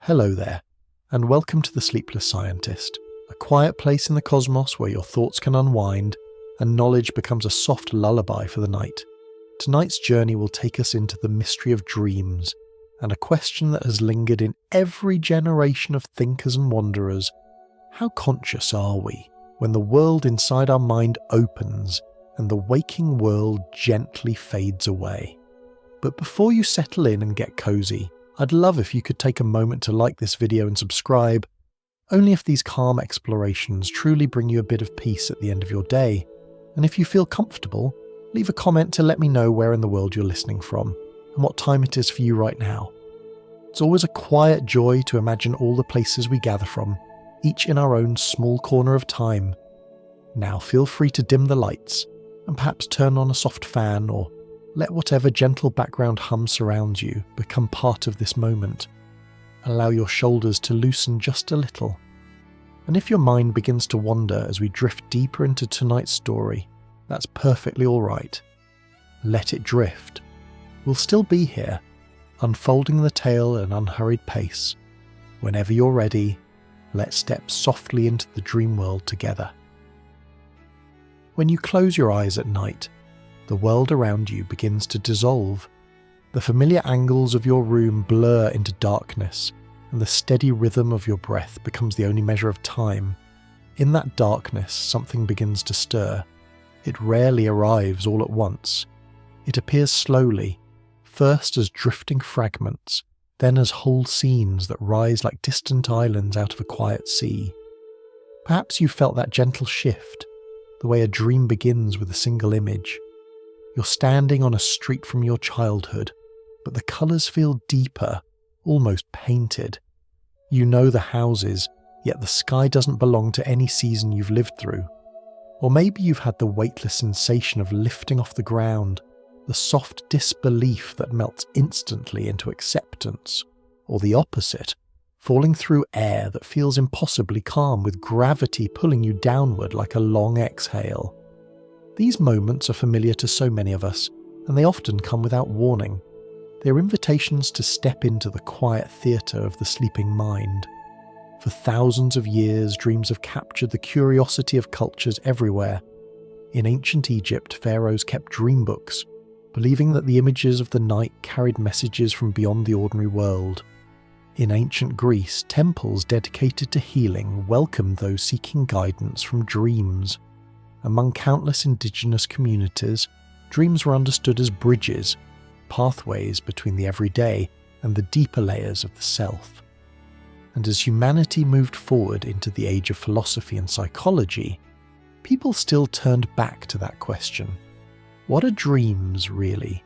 Hello there, and welcome to the Sleepless Scientist, a quiet place in the cosmos where your thoughts can unwind and knowledge becomes a soft lullaby for the night. Tonight's journey will take us into the mystery of dreams, and a question that has lingered in every generation of thinkers and wanderers. How conscious are we when the world inside our mind opens and the waking world gently fades away? But before you settle in and get cozy, I'd love if you could take a moment to like this video and subscribe, only if these calm explorations truly bring you a bit of peace at the end of your day. And if you feel comfortable, leave a comment to let me know where in the world you're listening from and what time it is for you right now. It's always a quiet joy to imagine all the places we gather from, each in our own small corner of time. Now feel free to dim the lights and perhaps turn on a soft fan, or let whatever gentle background hum surrounds you become part of this moment. Allow your shoulders to loosen just a little. And if your mind begins to wander as we drift deeper into tonight's story, that's perfectly all right. Let it drift. We'll still be here, unfolding the tale at an unhurried pace. Whenever you're ready, let's step softly into the dream world together. When you close your eyes at night, the world around you begins to dissolve. The familiar angles of your room blur into darkness, and the steady rhythm of your breath becomes the only measure of time. In that darkness, something begins to stir. It rarely arrives all at once. It appears slowly, first as drifting fragments, then as whole scenes that rise like distant islands out of a quiet sea. Perhaps you felt that gentle shift, the way a dream begins with a single image. You're standing on a street from your childhood, but the colours feel deeper, almost painted. You know the houses, yet the sky doesn't belong to any season you've lived through. Or maybe you've had the weightless sensation of lifting off the ground, the soft disbelief that melts instantly into acceptance. Or the opposite, falling through air that feels impossibly calm with gravity pulling you downward like a long exhale. These moments are familiar to so many of us, and they often come without warning. They're invitations to step into the quiet theatre of the sleeping mind. For thousands of years, dreams have captured the curiosity of cultures everywhere. In ancient Egypt, pharaohs kept dream books, believing that the images of the night carried messages from beyond the ordinary world. In ancient Greece, temples dedicated to healing welcomed those seeking guidance from dreams. Among countless indigenous communities, dreams were understood as bridges, pathways between the everyday and the deeper layers of the self. And as humanity moved forward into the age of philosophy and psychology, people still turned back to that question. What are dreams, really?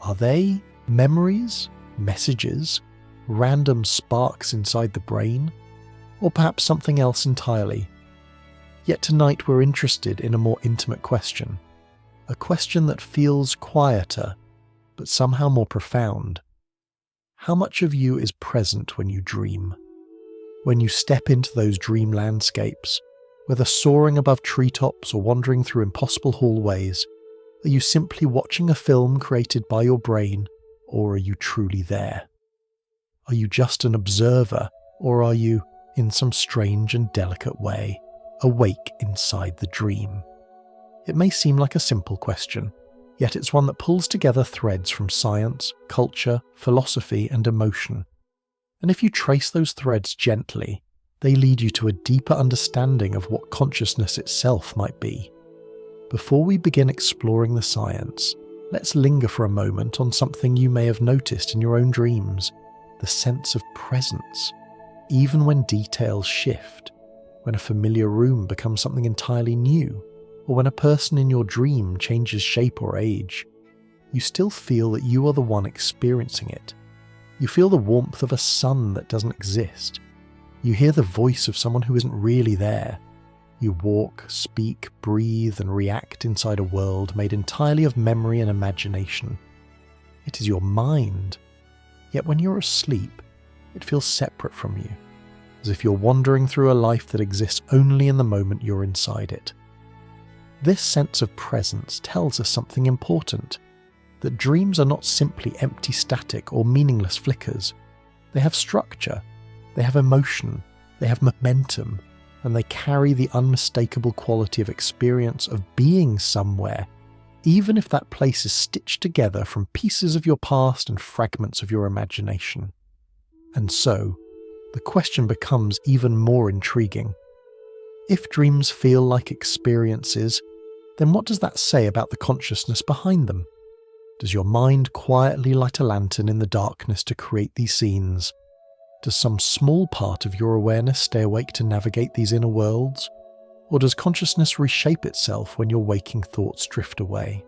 Are they memories, messages, random sparks inside the brain, or perhaps something else entirely? Yet tonight we're interested in a more intimate question, a question that feels quieter, but somehow more profound. How much of you is present when you dream? When you step into those dream landscapes, whether soaring above treetops or wandering through impossible hallways, are you simply watching a film created by your brain, or are you truly there? Are you just an observer, or are you, in some strange and delicate way, awake inside the dream? It may seem like a simple question, yet it's one that pulls together threads from science, culture, philosophy, and emotion. And if you trace those threads gently, they lead you to a deeper understanding of what consciousness itself might be. Before we begin exploring the science, let's linger for a moment on something you may have noticed in your own dreams: the sense of presence. Even when details shift, when a familiar room becomes something entirely new, or when a person in your dream changes shape or age, you still feel that you are the one experiencing it. You feel the warmth of a sun that doesn't exist. You hear the voice of someone who isn't really there. You walk, speak, breathe, and react inside a world made entirely of memory and imagination. It is your mind. Yet when you're asleep, it feels separate from you, as if you're wandering through a life that exists only in the moment you're inside it. This sense of presence tells us something important, that dreams are not simply empty static or meaningless flickers. They have structure, They have emotion, they have momentum, and they carry the unmistakable quality of experience of being somewhere, even if that place is stitched together from pieces of your past and fragments of your imagination. And so, the question becomes even more intriguing. If dreams feel like experiences, then what does that say about the consciousness behind them? Does your mind quietly light a lantern in the darkness to create these scenes? Does some small part of your awareness stay awake to navigate these inner worlds? Or does consciousness reshape itself when your waking thoughts drift away?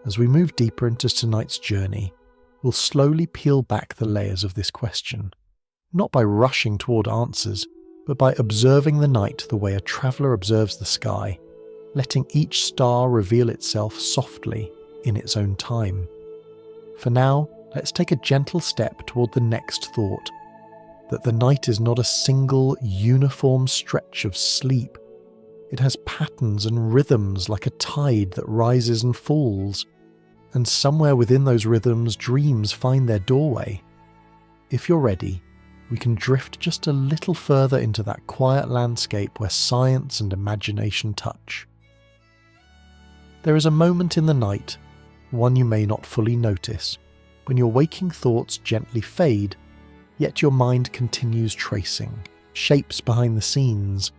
As we move deeper into tonight's journey, we'll slowly peel back the layers of this question, not by rushing toward answers, but by observing the night the way a traveller observes the sky, letting each star reveal itself softly in its own time. For now, let's take a gentle step toward the next thought, that the night is not a single, uniform stretch of sleep. It has patterns and rhythms like a tide that rises and falls, and somewhere within those rhythms, dreams find their doorway. If you're ready, we can drift just a little further into that quiet landscape where science and imagination touch. There is a moment in the night, one you may not fully notice, when your waking thoughts gently fade, yet your mind continues tracing, shapes behind the scenes.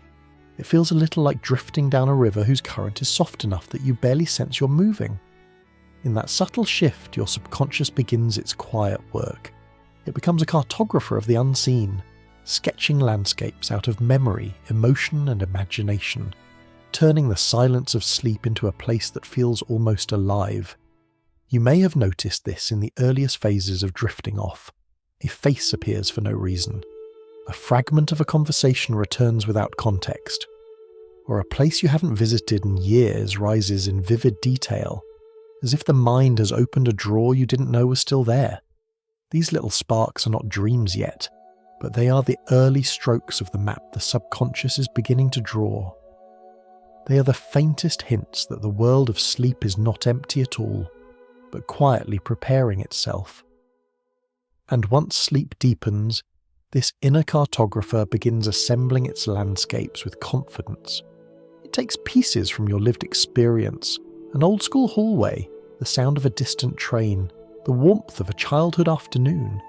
It feels a little like drifting down a river whose current is soft enough that you barely sense you're moving. In that subtle shift, your subconscious begins its quiet work. It becomes a cartographer of the unseen, sketching landscapes out of memory, emotion, and imagination, turning the silence of sleep into a place that feels almost alive. You may have noticed this in the earliest phases of drifting off. A face appears for no reason. A fragment of a conversation returns without context. Or a place you haven't visited in years rises in vivid detail, as if the mind has opened a drawer you didn't know was still there. These little sparks are not dreams yet, but they are the early strokes of the map the subconscious is beginning to draw. They are the faintest hints that the world of sleep is not empty at all, but quietly preparing itself. And once sleep deepens, this inner cartographer begins assembling its landscapes with confidence. It takes pieces from your lived experience, an old-school hallway, the sound of a distant train, the warmth of a childhood afternoon,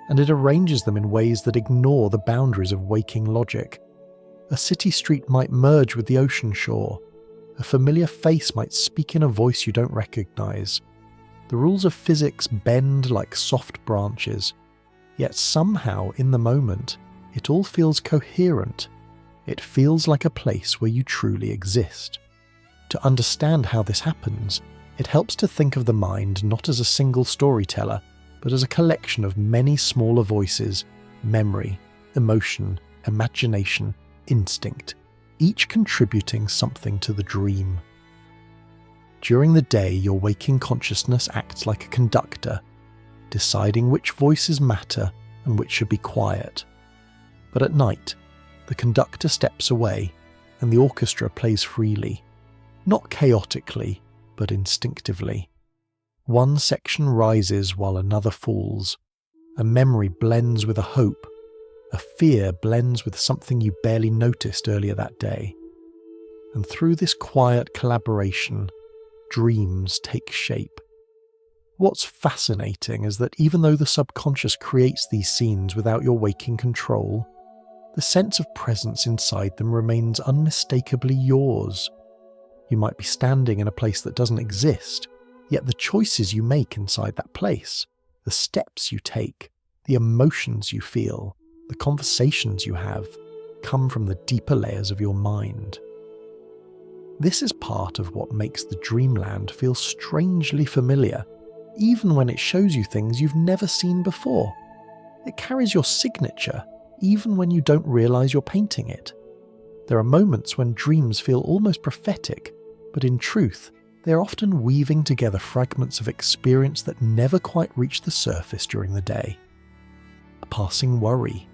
and it arranges them in ways that ignore the boundaries of waking logic. A city street might merge with the ocean shore. A familiar face might speak in a voice you don't recognize. The rules of physics bend like soft branches, yet somehow in the moment, it all feels coherent. It feels like a place where you truly exist. To understand how this happens, it helps to think of the mind not as a single storyteller, but as a collection of many smaller voices, memory, emotion, imagination, instinct, each contributing something to the dream. During the day, your waking consciousness acts like a conductor, deciding which voices matter and which should be quiet. But at night, the conductor steps away and the orchestra plays freely, not chaotically, but instinctively. One section rises while another falls. A memory blends with a hope. A fear blends with something you barely noticed earlier that day. And through this quiet collaboration, dreams take shape. What's fascinating is that even though the subconscious creates these scenes without your waking control, the sense of presence inside them remains unmistakably yours. You might be standing in a place that doesn't exist, yet the choices you make inside that place, the steps you take, the emotions you feel, the conversations you have, come from the deeper layers of your mind. This is part of what makes the dreamland feel strangely familiar, even when it shows you things you've never seen before. It carries your signature, even when you don't realize you're painting it. There are moments when dreams feel almost prophetic, but in truth, they are often weaving together fragments of experience that never quite reach the surface during the day. A passing worry,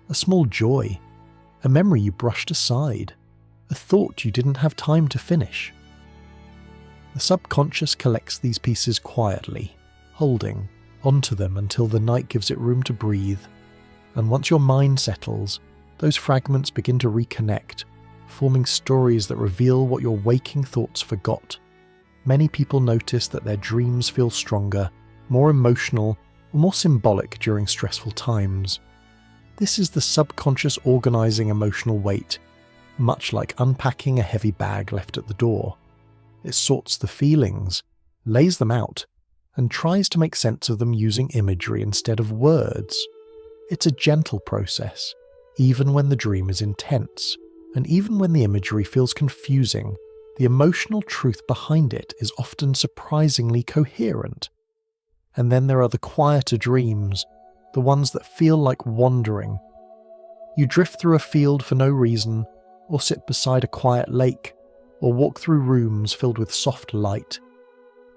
a small joy, a memory you brushed aside, a thought you didn't have time to finish. The subconscious collects these pieces quietly, holding onto them until the night gives it room to breathe. And once your mind settles, those fragments begin to reconnect, forming stories that reveal what your waking thoughts forgot. Many people notice that their dreams feel stronger, more emotional, or more symbolic during stressful times. This is the subconscious organizing emotional weight, much like unpacking a heavy bag left at the door. It sorts the feelings, lays them out, and tries to make sense of them using imagery instead of words. It's a gentle process, even when the dream is intense, and even when the imagery feels confusing, the emotional truth behind it is often surprisingly coherent. And then there are the quieter dreams, the ones that feel like wandering. You drift through a field for no reason, or sit beside a quiet lake, or walk through rooms filled with soft light.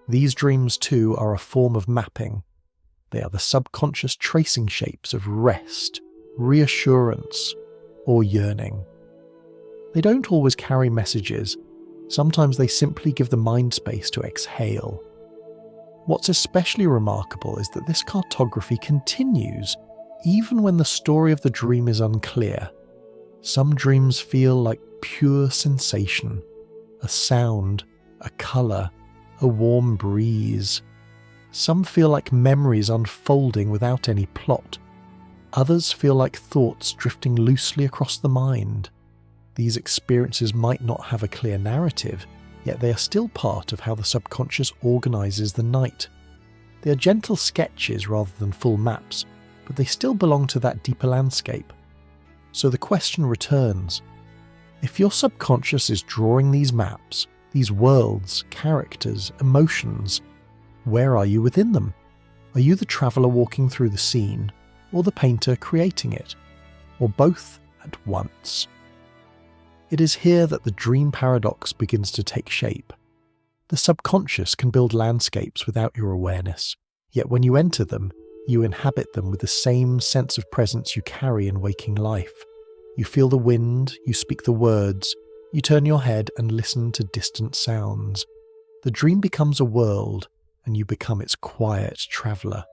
These dreams too are a form of mapping. They are the subconscious tracing shapes of rest, reassurance, or yearning. They don't always carry messages. Sometimes they simply give the mind space to exhale. What's especially remarkable is that this cartography continues even when the story of the dream is unclear. Some dreams feel like pure sensation, a sound, a colour, a warm breeze. Some feel like memories unfolding without any plot. Others feel like thoughts drifting loosely across the mind. These experiences might not have a clear narrative, yet they are still part of how the subconscious organises the night. They are gentle sketches rather than full maps, but they still belong to that deeper landscape. So the question returns: if your subconscious is drawing these maps, these worlds, characters, emotions, where are you within them? Are you the traveller walking through the scene, or the painter creating it, or both at once? It is here that the dream paradox begins to take shape. The subconscious can build landscapes without your awareness, yet when you enter them, you inhabit them with the same sense of presence you carry in waking life. You feel the wind, you speak the words, you turn your head and listen to distant sounds. The dream becomes a world, and you become its quiet traveller.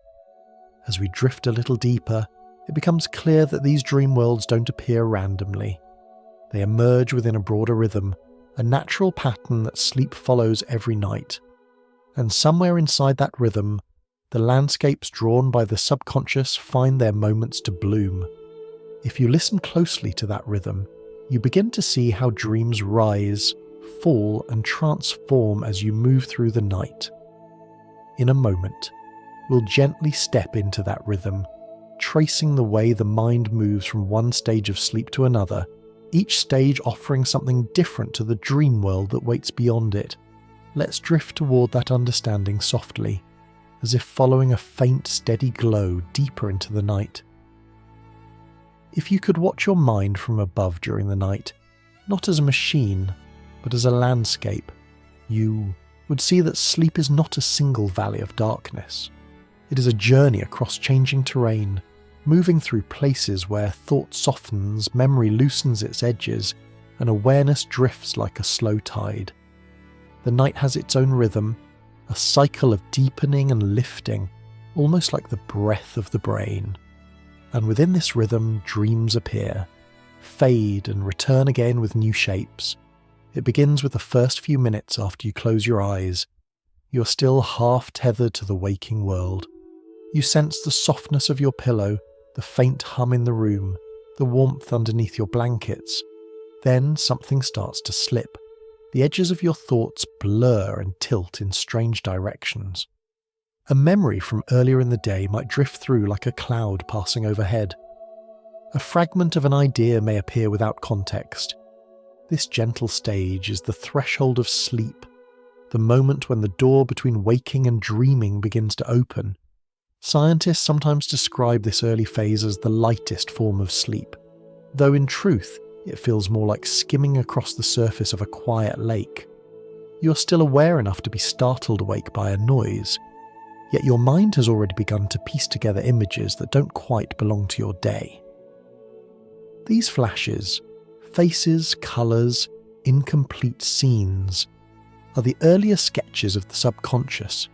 As we drift a little deeper, it becomes clear that these dream worlds don't appear randomly. They emerge within a broader rhythm, a natural pattern that sleep follows every night. And somewhere inside that rhythm, the landscapes drawn by the subconscious find their moments to bloom. If you listen closely to that rhythm, you begin to see how dreams rise, fall, and transform as you move through the night. In a moment, we'll gently step into that rhythm, tracing the way the mind moves from one stage of sleep to another, each stage offering something different to the dream world that waits beyond it. Let's drift toward that understanding softly, as if following a faint, steady glow deeper into the night. If you could watch your mind from above during the night, not as a machine, but as a landscape, you would see that sleep is not a single valley of darkness. It is a journey across changing terrain, moving through places where thought softens, memory loosens its edges, and awareness drifts like a slow tide. The night has its own rhythm, a cycle of deepening and lifting, almost like the breath of the brain. And within this rhythm, dreams appear, fade and return again with new shapes. It begins with the first few minutes after you close your eyes. You are still half tethered to the waking world. You sense the softness of your pillow, the faint hum in the room, the warmth underneath your blankets. Then something starts to slip. The edges of your thoughts blur and tilt in strange directions. A memory from earlier in the day might drift through like a cloud passing overhead. A fragment of an idea may appear without context. This gentle stage is the threshold of sleep, the moment when the door between waking and dreaming begins to open. Scientists sometimes describe this early phase as the lightest form of sleep, though in truth it feels more like skimming across the surface of a quiet lake. You're still aware enough to be startled awake by a noise, yet your mind has already begun to piece together images that don't quite belong to your day. These flashes, faces, colours, incomplete scenes, are the earlier sketches of the subconscious.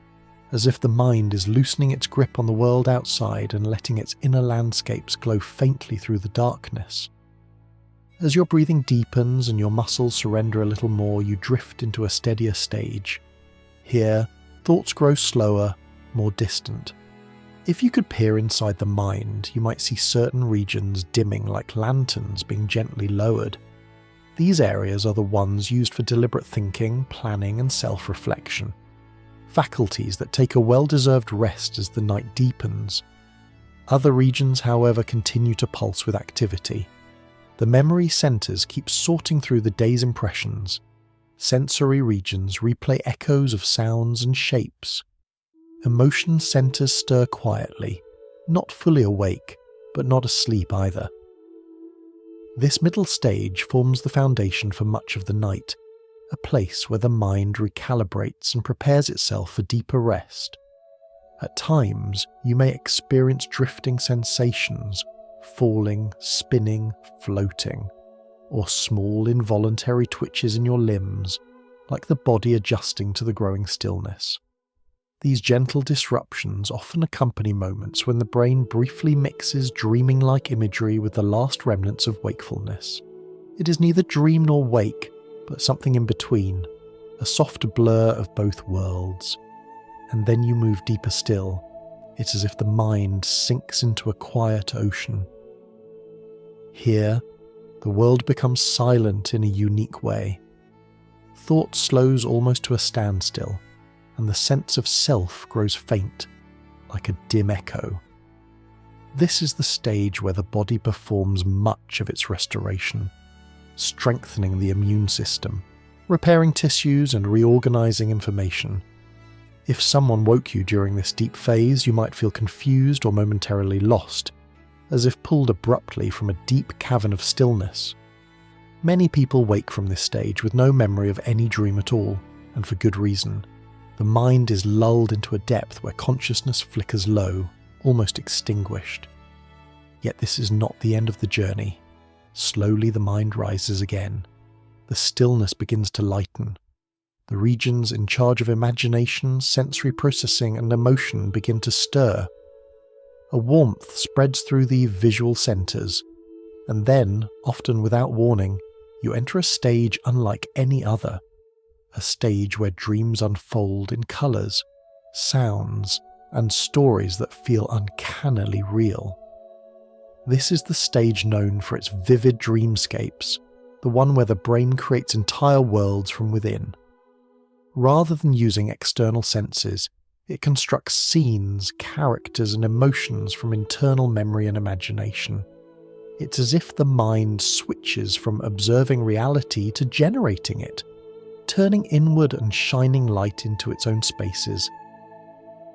as if the mind is loosening its grip on the world outside and letting its inner landscapes glow faintly through the darkness. As your breathing deepens and your muscles surrender a little more, you drift into a steadier stage. Here, thoughts grow slower, more distant. If you could peer inside the mind, you might see certain regions dimming like lanterns being gently lowered. These areas are the ones used for deliberate thinking, planning, and self-reflection. Faculties that take a well-deserved rest as the night deepens. Other regions, however, continue to pulse with activity. The memory centers keep sorting through the day's impressions. Sensory regions replay echoes of sounds and shapes. Emotion centers stir quietly, not fully awake, but not asleep either. This middle stage forms the foundation for much of the night, a place where the mind recalibrates and prepares itself for deeper rest. At times, you may experience drifting sensations, falling, spinning, floating, or small involuntary twitches in your limbs, like the body adjusting to the growing stillness. These gentle disruptions often accompany moments when the brain briefly mixes dreaming-like imagery with the last remnants of wakefulness. It is neither dream nor wake, but something in between, a soft blur of both worlds. And then you move deeper still. It's as if the mind sinks into a quiet ocean. Here, the world becomes silent in a unique way. Thought slows almost to a standstill, and the sense of self grows faint, like a dim echo. This is the stage where the body performs much of its restoration, strengthening the immune system, repairing tissues and reorganizing information. If someone woke you during this deep phase, you might feel confused or momentarily lost, as if pulled abruptly from a deep cavern of stillness. Many people wake from this stage with no memory of any dream at all, and for good reason. The mind is lulled into a depth where consciousness flickers low, almost extinguished. Yet this is not the end of the journey. Slowly the mind rises again. The stillness begins to lighten. The regions in charge of imagination, sensory processing, and emotion begin to stir. A warmth spreads through the visual centers, and then, often without warning, you enter a stage unlike any other. A stage where dreams unfold in colours, sounds, and stories that feel uncannily real. This is the stage known for its vivid dreamscapes, the one where the brain creates entire worlds from within. Rather than using external senses, it constructs scenes, characters, and emotions from internal memory and imagination. It's as if the mind switches from observing reality to generating it, turning inward and shining light into its own spaces.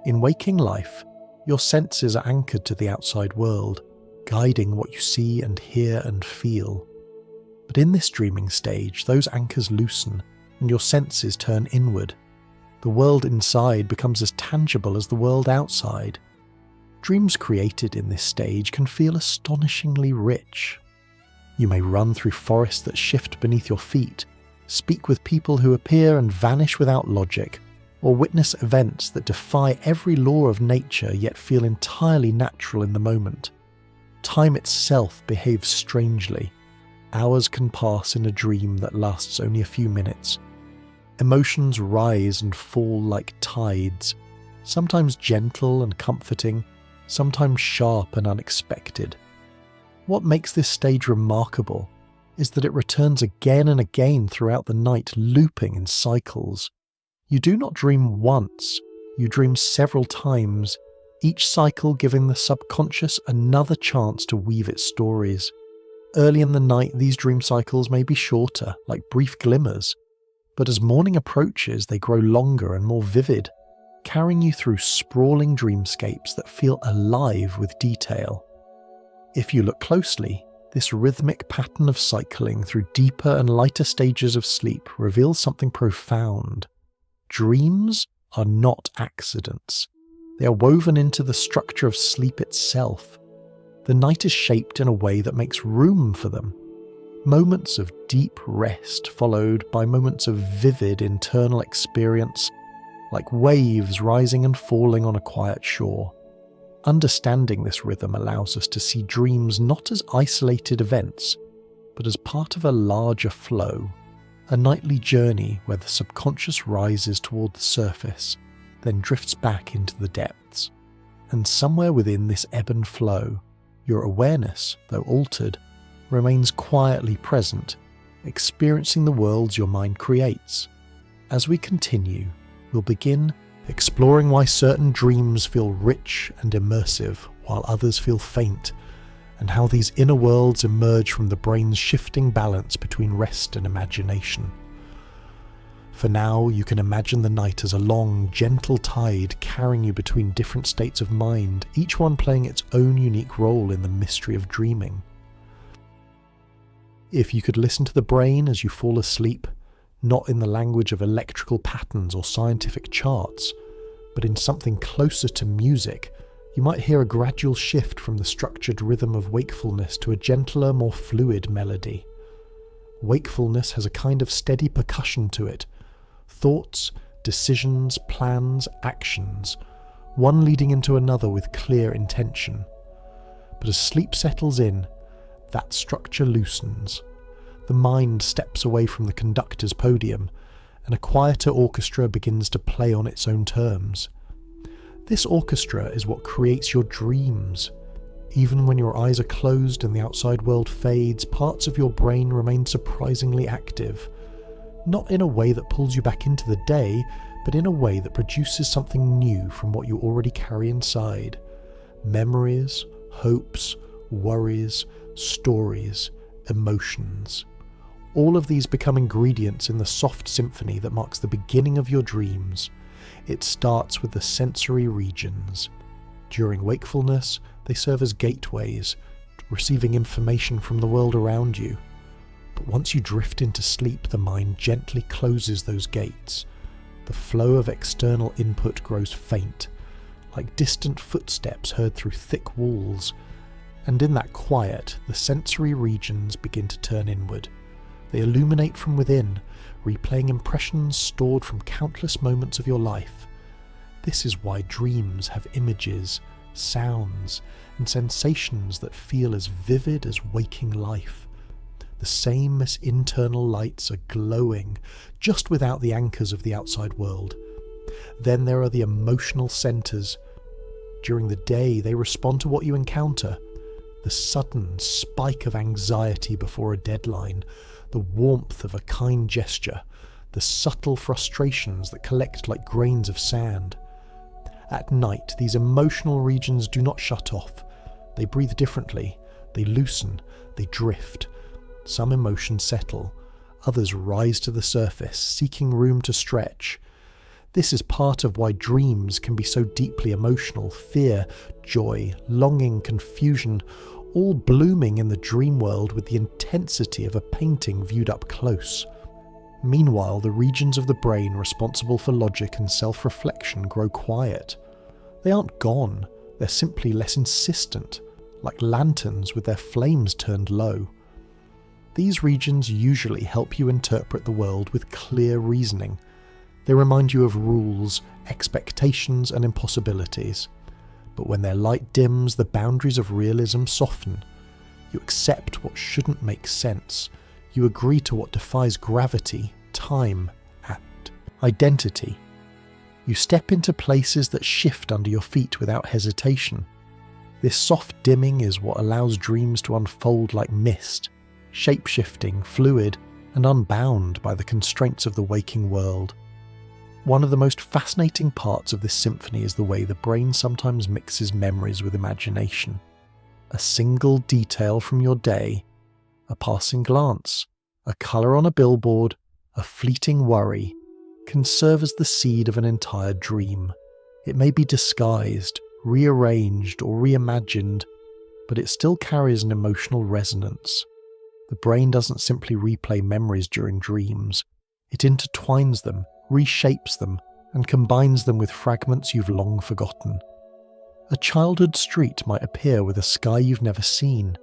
In waking life, your senses are anchored to the outside world, guiding what you see and hear and feel. But in this dreaming stage, those anchors loosen, and your senses turn inward. The world inside becomes as tangible as the world outside. Dreams created in this stage can feel astonishingly rich. You may run through forests that shift beneath your feet, speak with people who appear and vanish without logic, or witness events that defy every law of nature yet feel entirely natural in the moment. Time itself behaves strangely. Hours can pass in a dream that lasts only a few minutes. Emotions rise and fall like tides, sometimes gentle and comforting, sometimes sharp and unexpected. What makes this stage remarkable is that it returns again and again throughout the night, looping in cycles. You do not dream once, you dream several times, each cycle giving the subconscious another chance to weave its stories. Early in the night, these dream cycles may be shorter, like brief glimmers, but as morning approaches, they grow longer and more vivid, carrying you through sprawling dreamscapes that feel alive with detail. If you look closely, this rhythmic pattern of cycling through deeper and lighter stages of sleep reveals something profound. Dreams are not accidents. They are woven into the structure of sleep itself. The night is shaped in a way that makes room for them. Moments of deep rest followed by moments of vivid internal experience, like waves rising and falling on a quiet shore. Understanding this rhythm allows us to see dreams not as isolated events, but as part of a larger flow, a nightly journey where the subconscious rises toward the surface, then drifts back into the depths. And somewhere within this ebb and flow, your awareness, though altered, remains quietly present, experiencing the worlds your mind creates. As we continue, we'll begin exploring why certain dreams feel rich and immersive while others feel faint, and how these inner worlds emerge from the brain's shifting balance between rest and imagination. For now, you can imagine the night as a long, gentle tide carrying you between different states of mind, each one playing its own unique role in the mystery of dreaming. If you could listen to the brain as you fall asleep, not in the language of electrical patterns or scientific charts, but in something closer to music, you might hear a gradual shift from the structured rhythm of wakefulness to a gentler, more fluid melody. Wakefulness has a kind of steady percussion to it. Thoughts, decisions, plans, actions, one leading into another with clear intention. But as sleep settles in, that structure loosens. The mind steps away from the conductor's podium, and a quieter orchestra begins to play on its own terms. This orchestra is what creates your dreams. Even when your eyes are closed and the outside world fades, parts of your brain remain surprisingly active. Not in a way that pulls you back into the day, but in a way that produces something new from what you already carry inside. Memories, hopes, worries, stories, emotions. All of these become ingredients in the soft symphony that marks the beginning of your dreams. It starts with the sensory regions. During wakefulness, they serve as gateways, receiving information from the world around you. But once you drift into sleep, the mind gently closes those gates. The flow of external input grows faint, like distant footsteps heard through thick walls. And in that quiet, the sensory regions begin to turn inward. They illuminate from within, replaying impressions stored from countless moments of your life. This is why dreams have images, sounds, and sensations that feel as vivid as waking life. The same as internal lights are glowing, just without the anchors of the outside world. Then there are the emotional centres. During the day, they respond to what you encounter. The sudden spike of anxiety before a deadline, the warmth of a kind gesture, the subtle frustrations that collect like grains of sand. At night, these emotional regions do not shut off. They breathe differently, they loosen, they drift. Some emotions settle, others rise to the surface, seeking room to stretch. This is part of why dreams can be so deeply emotional. Fear, joy, longing, confusion, all blooming in the dream world with the intensity of a painting viewed up close. Meanwhile, the regions of the brain responsible for logic and self-reflection grow quiet. They aren't gone, they're simply less insistent, like lanterns with their flames turned low. These regions usually help you interpret the world with clear reasoning. They remind you of rules, expectations, and impossibilities. But when their light dims, the boundaries of realism soften. You accept what shouldn't make sense. You agree to what defies gravity, time, and identity. You step into places that shift under your feet without hesitation. This soft dimming is what allows dreams to unfold like mist, shape-shifting, fluid, and unbound by the constraints of the waking world. One of the most fascinating parts of this symphony is the way the brain sometimes mixes memories with imagination. A single detail from your day, a passing glance, a colour on a billboard, a fleeting worry, can serve as the seed of an entire dream. It may be disguised, rearranged, or reimagined, but it still carries an emotional resonance. The brain doesn't simply replay memories during dreams. It intertwines them, reshapes them, and combines them with fragments you've long forgotten. A childhood street might appear with a sky you've never seen.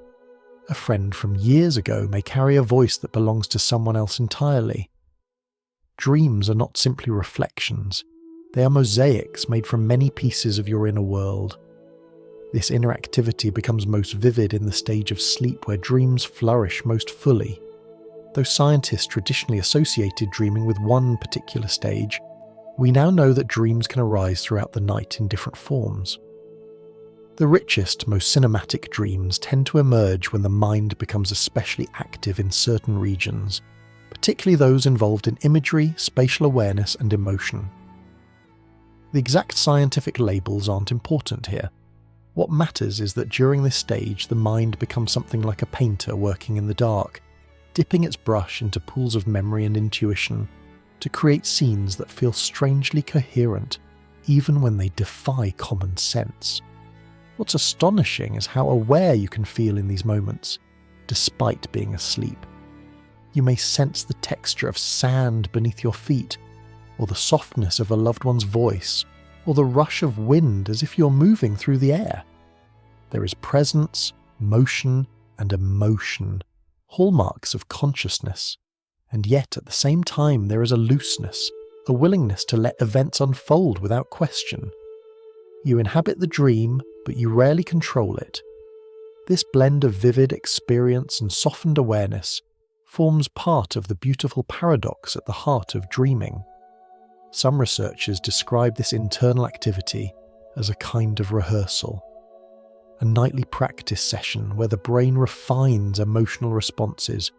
A friend from years ago may carry a voice that belongs to someone else entirely. Dreams are not simply reflections. They are mosaics made from many pieces of your inner world. This inner activity becomes most vivid in the stage of sleep where dreams flourish most fully. Though scientists traditionally associated dreaming with one particular stage, we now know that dreams can arise throughout the night in different forms. The richest, most cinematic dreams tend to emerge when the mind becomes especially active in certain regions, particularly those involved in imagery, spatial awareness, and emotion. The exact scientific labels aren't important here. What matters is that during this stage, the mind becomes something like a painter working in the dark, dipping its brush into pools of memory and intuition to create scenes that feel strangely coherent, even when they defy common sense. What's astonishing is how aware you can feel in these moments, despite being asleep. You may sense the texture of sand beneath your feet, or the softness of a loved one's voice, or the rush of wind as if you're moving through the air. There is presence, motion, and emotion, hallmarks of consciousness, and yet at the same time there is a looseness, a willingness to let events unfold without question. You inhabit the dream, but you rarely control it. This blend of vivid experience and softened awareness forms part of the beautiful paradox at the heart of dreaming. Some researchers describe this internal activity as a kind of rehearsal, a nightly practice session where the brain refines emotional responses,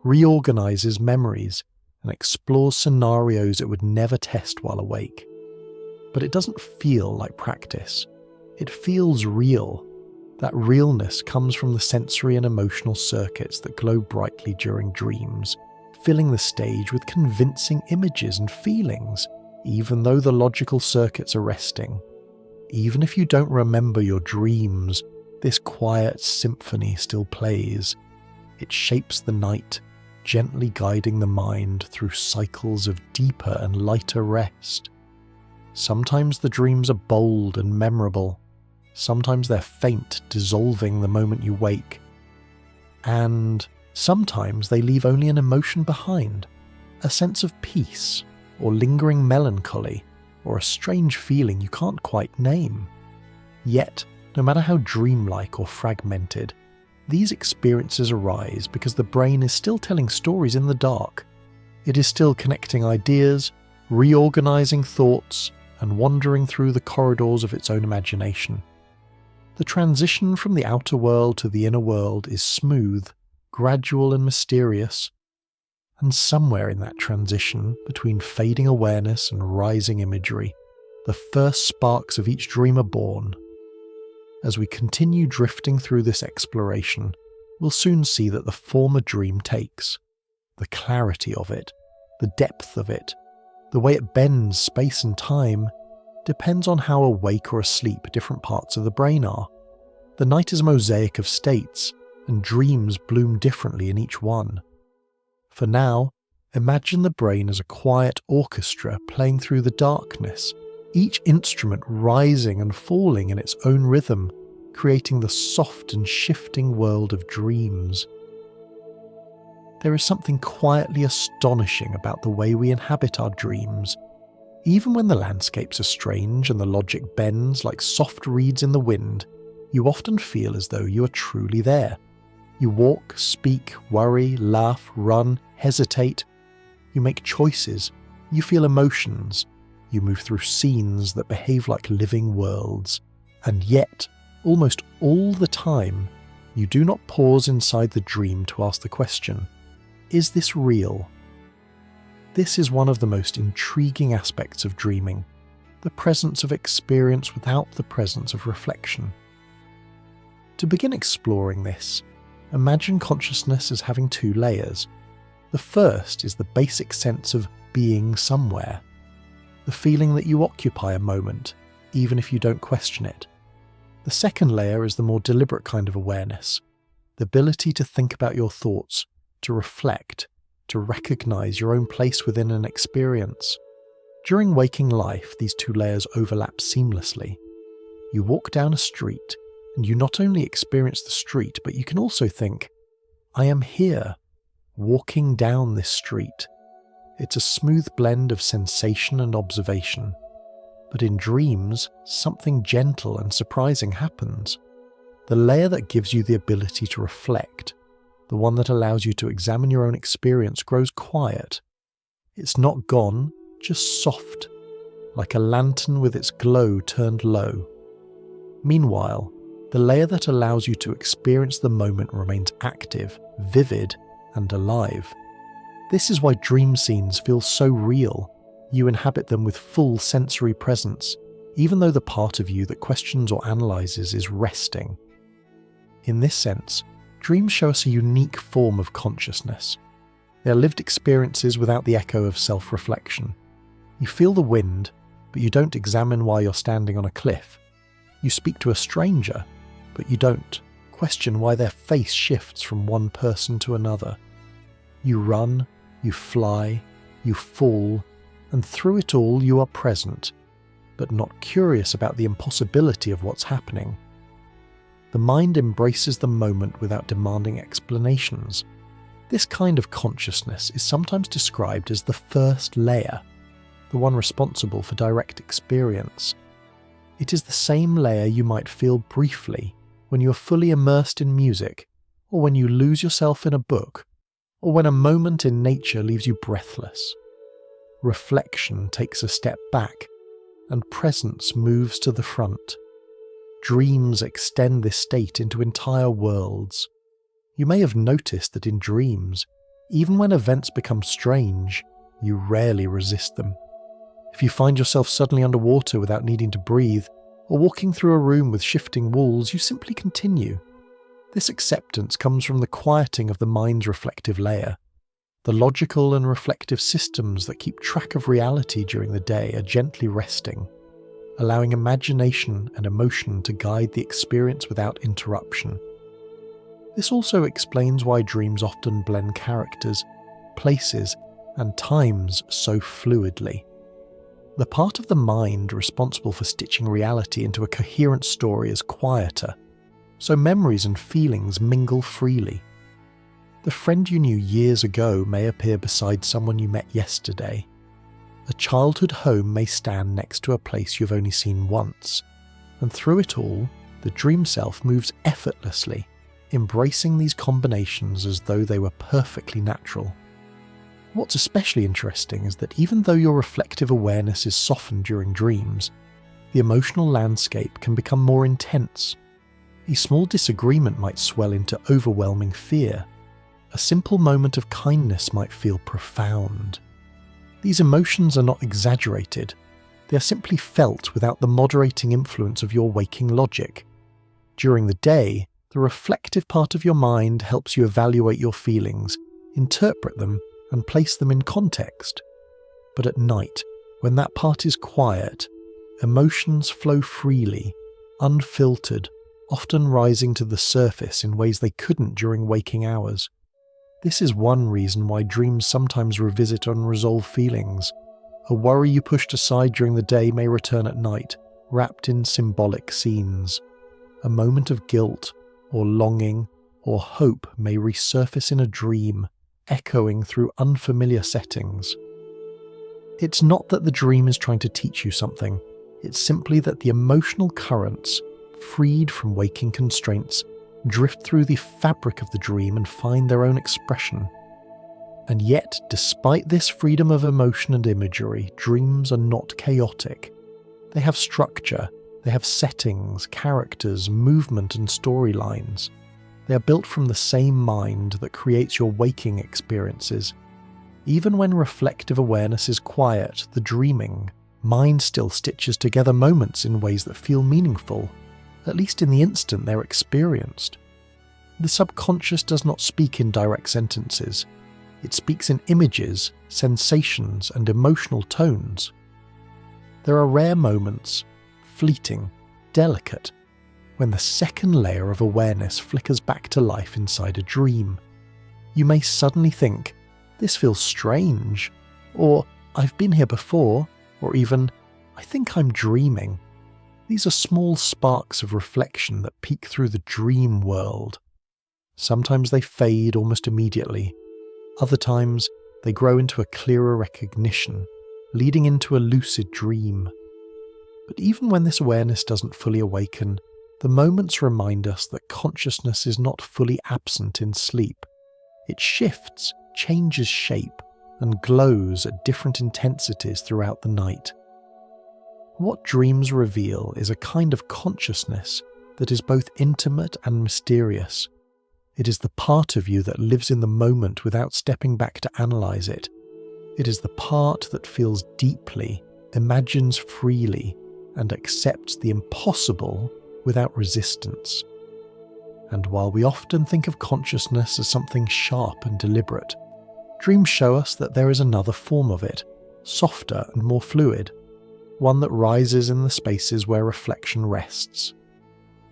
reorganizes memories, and explores scenarios it would never test while awake. But it doesn't feel like practice. It feels real. That realness comes from the sensory and emotional circuits that glow brightly during dreams, filling the stage with convincing images and feelings, even though the logical circuits are resting. Even if you don't remember your dreams, this quiet symphony still plays. It shapes the night, gently guiding the mind through cycles of deeper and lighter rest. Sometimes the dreams are bold and memorable. Sometimes they're faint, dissolving the moment you wake. And sometimes they leave only an emotion behind, a sense of peace, or lingering melancholy, or a strange feeling you can't quite name. Yet, no matter how dreamlike or fragmented, these experiences arise because the brain is still telling stories in the dark. It is still connecting ideas, reorganizing thoughts, and wandering through the corridors of its own imagination. The transition from the outer world to the inner world is smooth, gradual and mysterious, and somewhere in that transition between fading awareness and rising imagery, the first sparks of each dream are born. As we continue drifting through this exploration, we'll soon see that the form a dream takes, the clarity of it, the depth of it, the way it bends space and time, depends on how awake or asleep different parts of the brain are. The night is a mosaic of states, and dreams bloom differently in each one. For now, imagine the brain as a quiet orchestra playing through the darkness, each instrument rising and falling in its own rhythm, creating the soft and shifting world of dreams. There is something quietly astonishing about the way we inhabit our dreams. Even when the landscapes are strange and the logic bends like soft reeds in the wind, you often feel as though you are truly there. You walk, speak, worry, laugh, run, hesitate. You make choices. You feel emotions. You move through scenes that behave like living worlds. And yet, almost all the time, you do not pause inside the dream to ask the question, is this real? This is one of the most intriguing aspects of dreaming, the presence of experience without the presence of reflection. To begin exploring this, imagine consciousness as having two layers. The first is the basic sense of being somewhere, the feeling that you occupy a moment, even if you don't question it. The second layer is the more deliberate kind of awareness, the ability to think about your thoughts, to reflect, to recognize your own place within an experience. During waking life, these two layers overlap seamlessly. You walk down a street, and you not only experience the street, but you can also think, I am here, walking down this street. It's a smooth blend of sensation and observation. But in dreams, something gentle and surprising happens. The layer that gives you the ability to reflect, the one that allows you to examine your own experience, grows quiet. It's not gone, just soft, like a lantern with its glow turned low. Meanwhile, the layer that allows you to experience the moment remains active, vivid, and alive. This is why dream scenes feel so real. You inhabit them with full sensory presence, even though the part of you that questions or analyzes is resting. In this sense, dreams show us a unique form of consciousness. They are lived experiences without the echo of self-reflection. You feel the wind, but you don't examine why you're standing on a cliff. You speak to a stranger, but you don't question why their face shifts from one person to another. You run, you fly, you fall, and through it all you are present, but not curious about the impossibility of what's happening. The mind embraces the moment without demanding explanations. This kind of consciousness is sometimes described as the first layer, the one responsible for direct experience. It is the same layer you might feel briefly when you are fully immersed in music, or when you lose yourself in a book, or when a moment in nature leaves you breathless. Reflection takes a step back, and presence moves to the front. Dreams extend this state into entire worlds. You may have noticed that in dreams, even when events become strange, you rarely resist them. If you find yourself suddenly underwater without needing to breathe, or walking through a room with shifting walls, you simply continue. This acceptance comes from the quieting of the mind's reflective layer. The logical and reflective systems that keep track of reality during the day are gently resting, allowing imagination and emotion to guide the experience without interruption. This also explains why dreams often blend characters, places, and times so fluidly. The part of the mind responsible for stitching reality into a coherent story is quieter, so memories and feelings mingle freely. The friend you knew years ago may appear beside someone you met yesterday. A childhood home may stand next to a place you've only seen once, and through it all, the dream self moves effortlessly, embracing these combinations as though they were perfectly natural. What's especially interesting is that even though your reflective awareness is softened during dreams, the emotional landscape can become more intense. A small disagreement might swell into overwhelming fear. A simple moment of kindness might feel profound. These emotions are not exaggerated. They are simply felt without the moderating influence of your waking logic. During the day, the reflective part of your mind helps you evaluate your feelings, interpret them, and place them in context. But at night, when that part is quiet, emotions flow freely, unfiltered, often rising to the surface in ways they couldn't during waking hours. This is one reason why dreams sometimes revisit unresolved feelings. A worry you pushed aside during the day may return at night, wrapped in symbolic scenes. A moment of guilt, or longing, or hope may resurface in a dream, echoing through unfamiliar settings. It's not that the dream is trying to teach you something, it's simply that the emotional currents, freed from waking constraints, drift through the fabric of the dream and find their own expression. And yet, despite this freedom of emotion and imagery, dreams are not chaotic. They have structure, they have settings, characters, movement and storylines. They are built from the same mind that creates your waking experiences. Even when reflective awareness is quiet, the dreaming mind still stitches together moments in ways that feel meaningful, at least in the instant they're experienced. The subconscious does not speak in direct sentences. It speaks in images, sensations, and emotional tones. There are rare moments, fleeting, delicate, when the second layer of awareness flickers back to life inside a dream. You may suddenly think, "This feels strange," or "I've been here before," or even, "I think I'm dreaming." These are small sparks of reflection that peek through the dream world. Sometimes they fade almost immediately. Other times, they grow into a clearer recognition, leading into a lucid dream. But even when this awareness doesn't fully awaken, the moments remind us that consciousness is not fully absent in sleep. It shifts, changes shape, and glows at different intensities throughout the night. What dreams reveal is a kind of consciousness that is both intimate and mysterious. It is the part of you that lives in the moment without stepping back to analyze it. It is the part that feels deeply, imagines freely, and accepts the impossible without resistance. And while we often think of consciousness as something sharp and deliberate, dreams show us that there is another form of it, softer and more fluid, one that rises in the spaces where reflection rests.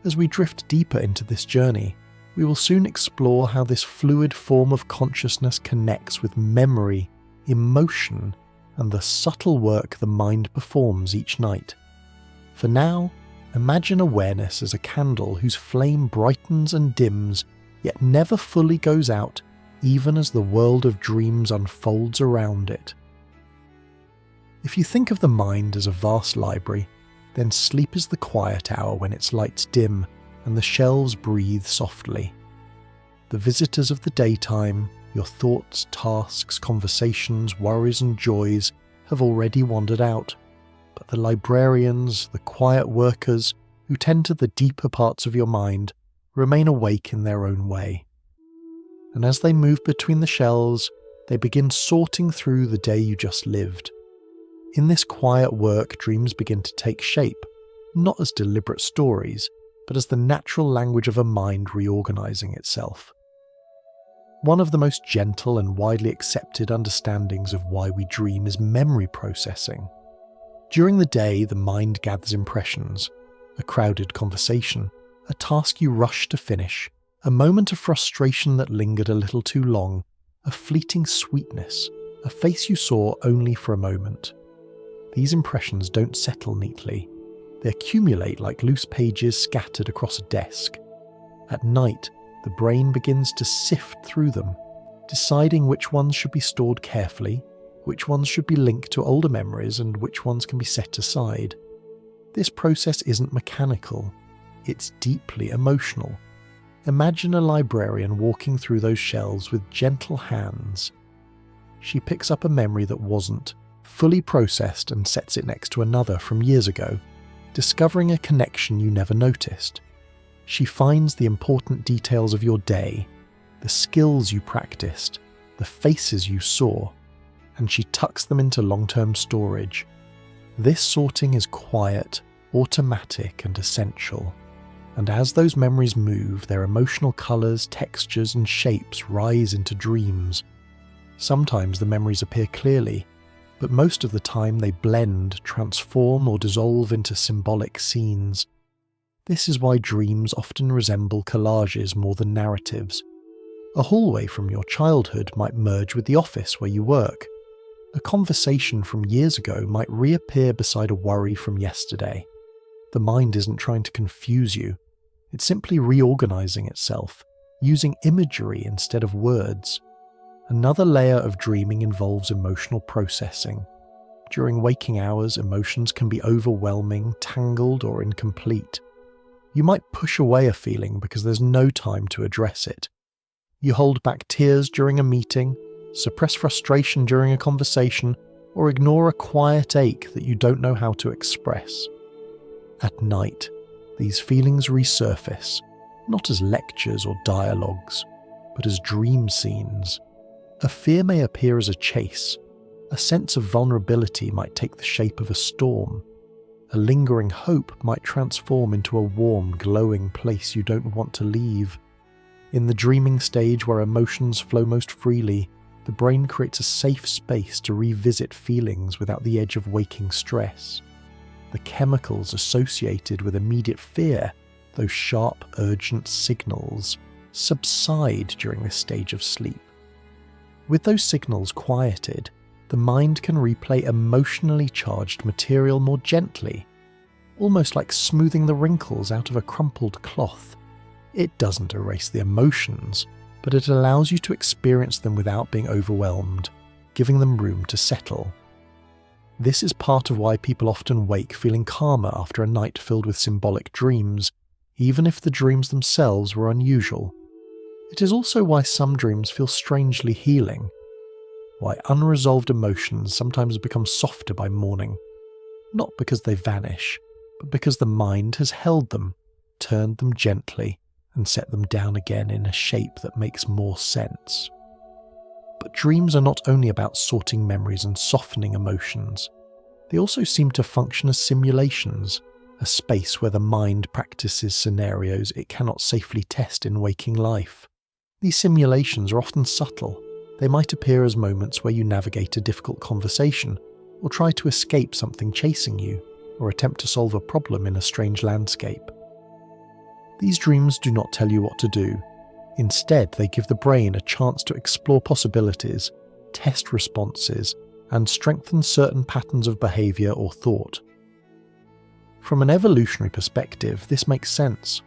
As we drift deeper into this journey, we will soon explore how this fluid form of consciousness connects with memory, emotion, and the subtle work the mind performs each night. For now, imagine awareness as a candle whose flame brightens and dims, yet never fully goes out, even as the world of dreams unfolds around it. If you think of the mind as a vast library, then sleep is the quiet hour when its lights dim and the shelves breathe softly. The visitors of the daytime, your thoughts, tasks, conversations, worries and joys have already wandered out, but the librarians, the quiet workers who tend to the deeper parts of your mind, remain awake in their own way. And as they move between the shelves, they begin sorting through the day you just lived. In this quiet work, dreams begin to take shape, not as deliberate stories, but as the natural language of a mind reorganizing itself. One of the most gentle and widely accepted understandings of why we dream is memory processing. During the day, the mind gathers impressions, a crowded conversation, a task you rush to finish, a moment of frustration that lingered a little too long, a fleeting sweetness, a face you saw only for a moment. These impressions don't settle neatly. They accumulate like loose pages scattered across a desk. At night, the brain begins to sift through them, deciding which ones should be stored carefully, which ones should be linked to older memories, and which ones can be set aside. This process isn't mechanical, it's deeply emotional. Imagine a librarian walking through those shelves with gentle hands. She picks up a memory that wasn't fully processed and sets it next to another from years ago, discovering a connection you never noticed. She finds the important details of your day, the skills you practiced, the faces you saw, and she tucks them into long-term storage. This sorting is quiet, automatic, and essential. And as those memories move, their emotional colours, textures, and shapes rise into dreams. Sometimes the memories appear clearly, but most of the time they blend, transform, or dissolve into symbolic scenes. This is why dreams often resemble collages more than narratives. A hallway from your childhood might merge with the office where you work. A conversation from years ago might reappear beside a worry from yesterday. The mind isn't trying to confuse you. It's simply reorganizing itself, using imagery instead of words. Another layer of dreaming involves emotional processing. During waking hours, emotions can be overwhelming, tangled, or incomplete. You might push away a feeling because there's no time to address it. You hold back tears during a meeting, suppress frustration during a conversation, or ignore a quiet ache that you don't know how to express. At night, these feelings resurface, not as lectures or dialogues, but as dream scenes. A fear may appear as a chase. A sense of vulnerability might take the shape of a storm. A lingering hope might transform into a warm, glowing place you don't want to leave. In the dreaming stage where emotions flow most freely, the brain creates a safe space to revisit feelings without the edge of waking stress. The chemicals associated with immediate fear, those sharp, urgent signals, subside during this stage of sleep. With those signals quieted, the mind can replay emotionally charged material more gently, almost like smoothing the wrinkles out of a crumpled cloth. It doesn't erase the emotions, but it allows you to experience them without being overwhelmed, giving them room to settle. This is part of why people often wake feeling calmer after a night filled with symbolic dreams, even if the dreams themselves were unusual. It is also why some dreams feel strangely healing, why unresolved emotions sometimes become softer by morning, not because they vanish, but because the mind has held them, turned them gently, and set them down again in a shape that makes more sense. But dreams are not only about sorting memories and softening emotions. They also seem to function as simulations, a space where the mind practices scenarios it cannot safely test in waking life. These simulations are often subtle. They might appear as moments where you navigate a difficult conversation, or try to escape something chasing you, or attempt to solve a problem in a strange landscape. These dreams do not tell you what to do. Instead, they give the brain a chance to explore possibilities, test responses, and strengthen certain patterns of behavior or thought. From an evolutionary perspective, this makes sense.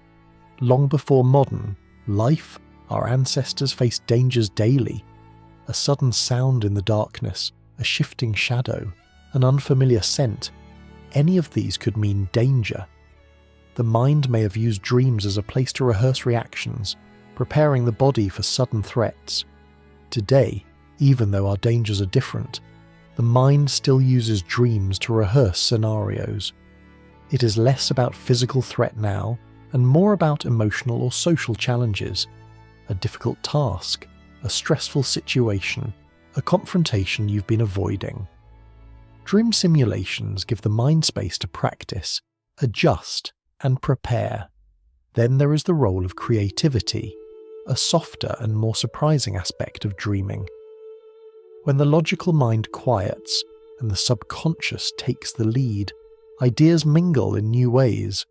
Long before modern life, our ancestors faced dangers daily. A sudden sound in the darkness, a shifting shadow, an unfamiliar scent. Any of these could mean danger. The mind may have used dreams as a place to rehearse reactions, preparing the body for sudden threats. Today, even though our dangers are different, the mind still uses dreams to rehearse scenarios. It is less about physical threat now, and more about emotional or social challenges. A difficult task, a stressful situation, a confrontation you've been avoiding. Dream simulations give the mind space to practice, adjust, and prepare. Then there is the role of creativity, a softer and more surprising aspect of dreaming. When the logical mind quiets and the subconscious takes the lead, ideas mingle in new ways,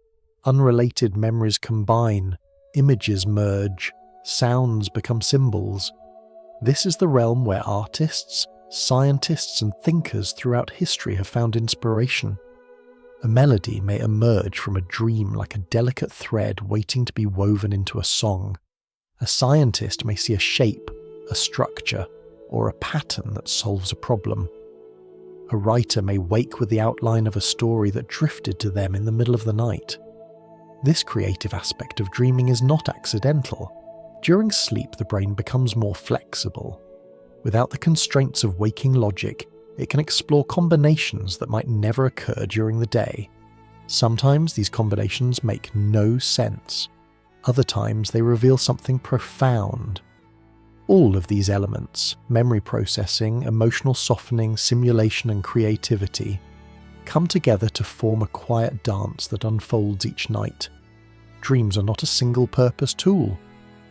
unrelated memories combine, images merge, sounds become symbols. This is the realm where artists, scientists, and thinkers throughout history have found inspiration. A melody may emerge from a dream like a delicate thread waiting to be woven into a song. A scientist may see a shape, a structure, or a pattern that solves a problem. A writer may wake with the outline of a story that drifted to them in the middle of the night. This creative aspect of dreaming is not accidental. During sleep, the brain becomes more flexible. Without the constraints of waking logic, it can explore combinations that might never occur during the day. Sometimes these combinations make no sense. Other times they reveal something profound. All of these elements, memory processing, emotional softening, simulation, and creativity, come together to form a quiet dance that unfolds each night. Dreams are not a single-purpose tool.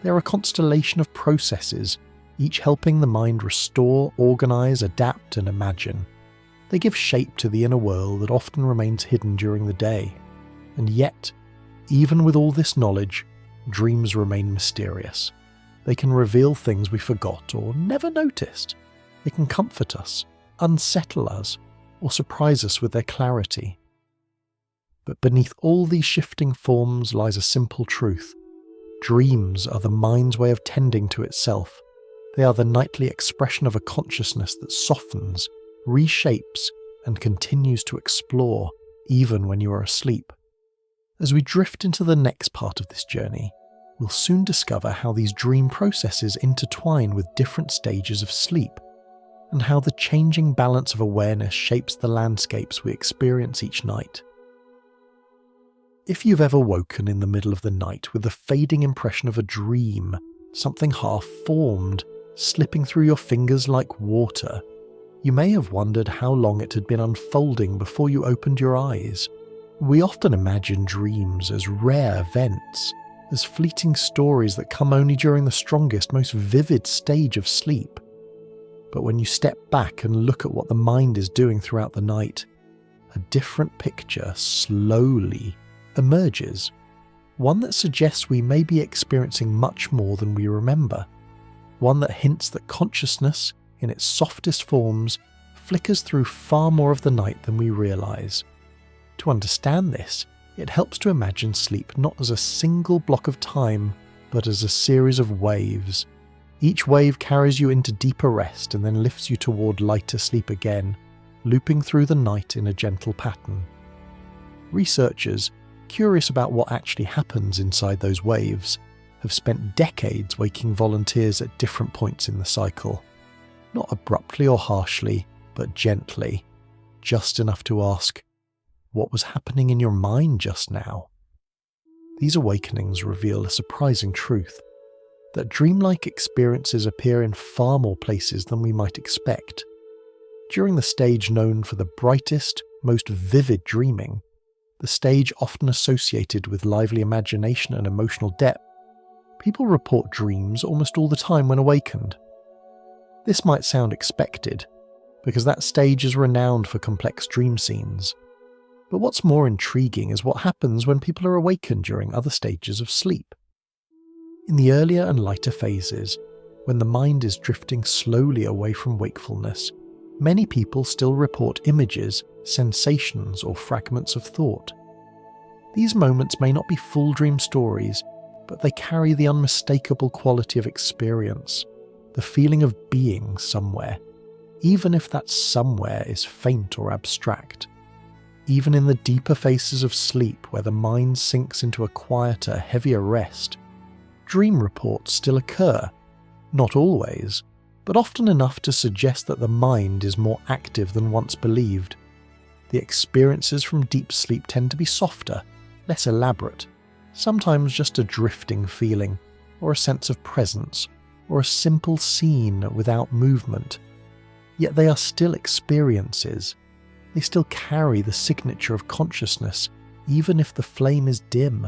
They're a constellation of processes, each helping the mind restore, organize, adapt, and imagine. They give shape to the inner world that often remains hidden during the day. And yet, even with all this knowledge, dreams remain mysterious. They can reveal things we forgot or never noticed. They can comfort us, unsettle us, or surprise us with their clarity. But beneath all these shifting forms lies a simple truth. Dreams are the mind's way of tending to itself. They are the nightly expression of a consciousness that softens, reshapes, and continues to explore, even when you are asleep. As we drift into the next part of this journey, we'll soon discover how these dream processes intertwine with different stages of sleep, and how the changing balance of awareness shapes the landscapes we experience each night. If you've ever woken in the middle of the night with the fading impression of a dream, something half-formed, slipping through your fingers like water, you may have wondered how long it had been unfolding before you opened your eyes. We often imagine dreams as rare events, as fleeting stories that come only during the strongest, most vivid stage of sleep. But when you step back and look at what the mind is doing throughout the night, a different picture slowly emerges, one that suggests we may be experiencing much more than we remember, one that hints that consciousness, in its softest forms, flickers through far more of the night than we realize. To understand this, it helps to imagine sleep not as a single block of time, but as a series of waves. Each wave carries you into deeper rest and then lifts you toward lighter sleep again, looping through the night in a gentle pattern. Researchers, curious about what actually happens inside those waves, have spent decades waking volunteers at different points in the cycle. Not abruptly or harshly, but gently, just enough to ask, what was happening in your mind just now? These awakenings reveal a surprising truth, that dreamlike experiences appear in far more places than we might expect. During the stage known for the brightest, most vivid dreaming, the stage often associated with lively imagination and emotional depth, people report dreams almost all the time when awakened. This might sound expected, because that stage is renowned for complex dream scenes. But what's more intriguing is what happens when people are awakened during other stages of sleep. In the earlier and lighter phases, when the mind is drifting slowly away from wakefulness, many people still report images, sensations, or fragments of thought. These moments may not be full dream stories, but they carry the unmistakable quality of experience, the feeling of being somewhere, even if that somewhere is faint or abstract. Even in the deeper phases of sleep where the mind sinks into a quieter, heavier rest, dream reports still occur, not always, but often enough to suggest that the mind is more active than once believed. The experiences from deep sleep tend to be softer, less elaborate, sometimes just a drifting feeling, or a sense of presence, or a simple scene without movement. Yet they are still experiences. They still carry the signature of consciousness, even if the flame is dim.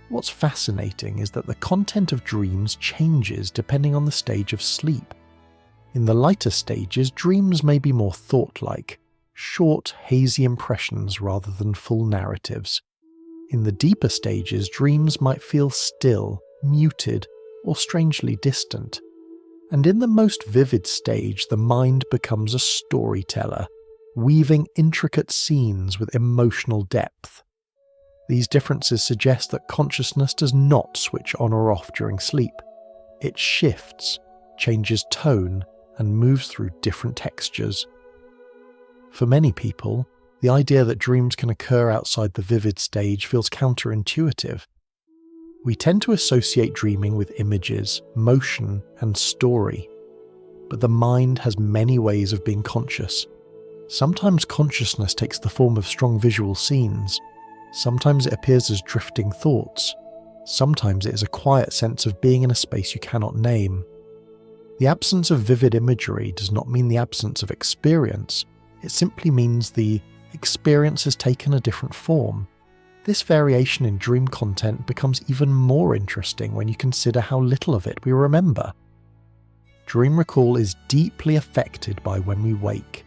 What's fascinating is that the content of dreams changes depending on the stage of sleep. In the lighter stages, dreams may be more thought-like, short, hazy impressions rather than full narratives. In the deeper stages, dreams might feel still, muted, or strangely distant. And in the most vivid stage, the mind becomes a storyteller, weaving intricate scenes with emotional depth. These differences suggest that consciousness does not switch on or off during sleep. It shifts, changes tone, and moves through different textures. For many people, the idea that dreams can occur outside the vivid stage feels counterintuitive. We tend to associate dreaming with images, motion, and story. But the mind has many ways of being conscious. Sometimes consciousness takes the form of strong visual scenes. Sometimes it appears as drifting thoughts. Sometimes it is a quiet sense of being in a space you cannot name. The absence of vivid imagery does not mean the absence of experience. It simply means the experience has taken a different form. This variation in dream content becomes even more interesting when you consider how little of it we remember. Dream recall is deeply affected by when we wake.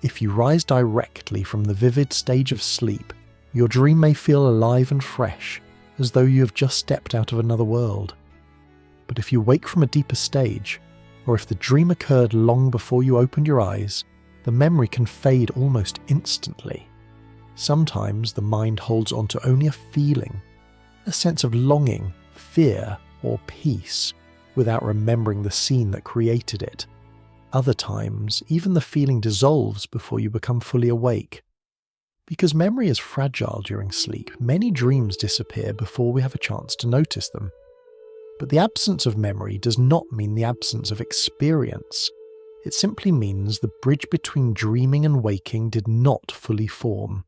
If you rise directly from the vivid stage of sleep, your dream may feel alive and fresh, as though you have just stepped out of another world. But if you wake from a deeper stage, or if the dream occurred long before you opened your eyes, the memory can fade almost instantly. Sometimes the mind holds on to only a feeling, a sense of longing, fear, or peace, without remembering the scene that created it. Other times, even the feeling dissolves before you become fully awake. Because memory is fragile during sleep, many dreams disappear before we have a chance to notice them. But the absence of memory does not mean the absence of experience. It simply means the bridge between dreaming and waking did not fully form.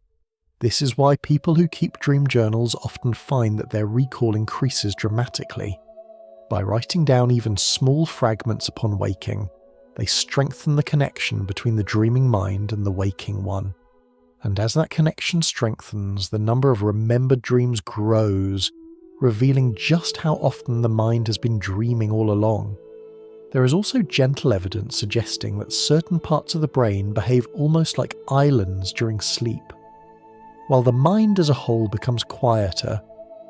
This is why people who keep dream journals often find that their recall increases dramatically. By writing down even small fragments upon waking, they strengthen the connection between the dreaming mind and the waking one. And as that connection strengthens, the number of remembered dreams grows, revealing just how often the mind has been dreaming all along. There is also gentle evidence suggesting that certain parts of the brain behave almost like islands during sleep. While the mind as a whole becomes quieter,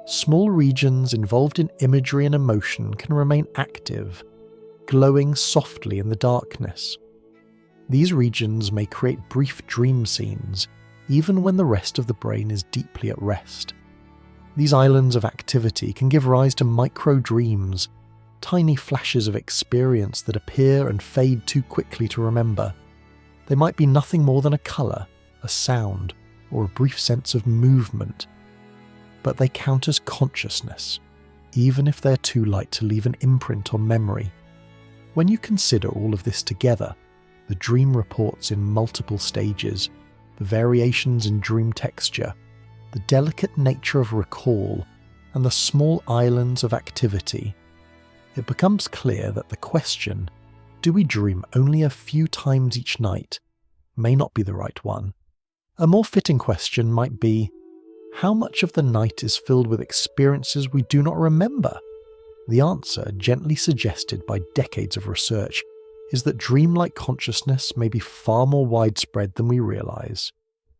small regions involved in imagery and emotion can remain active, glowing softly in the darkness. These regions may create brief dream scenes, even when the rest of the brain is deeply at rest. These islands of activity can give rise to micro-dreams, tiny flashes of experience that appear and fade too quickly to remember. They might be nothing more than a colour, a sound, or a brief sense of movement. But they count as consciousness, even if they're too light to leave an imprint on memory. When you consider all of this together, the dream reports in multiple stages, the variations in dream texture, the delicate nature of recall, and the small islands of activity, it becomes clear that the question, do we dream only a few times each night, may not be the right one. A more fitting question might be, how much of the night is filled with experiences we do not remember? The answer, gently suggested by decades of research, is that dreamlike consciousness may be far more widespread than we realise.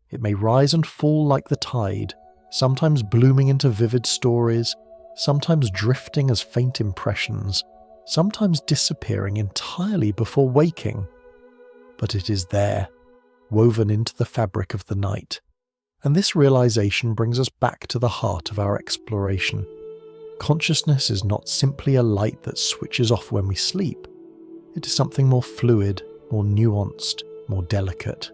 It may rise and fall like the tide, sometimes blooming into vivid stories, sometimes drifting as faint impressions, sometimes disappearing entirely before waking. But it is there, woven into the fabric of the night. And this realization brings us back to the heart of our exploration. Consciousness is not simply a light that switches off when we sleep. It is something more fluid, more nuanced, more delicate.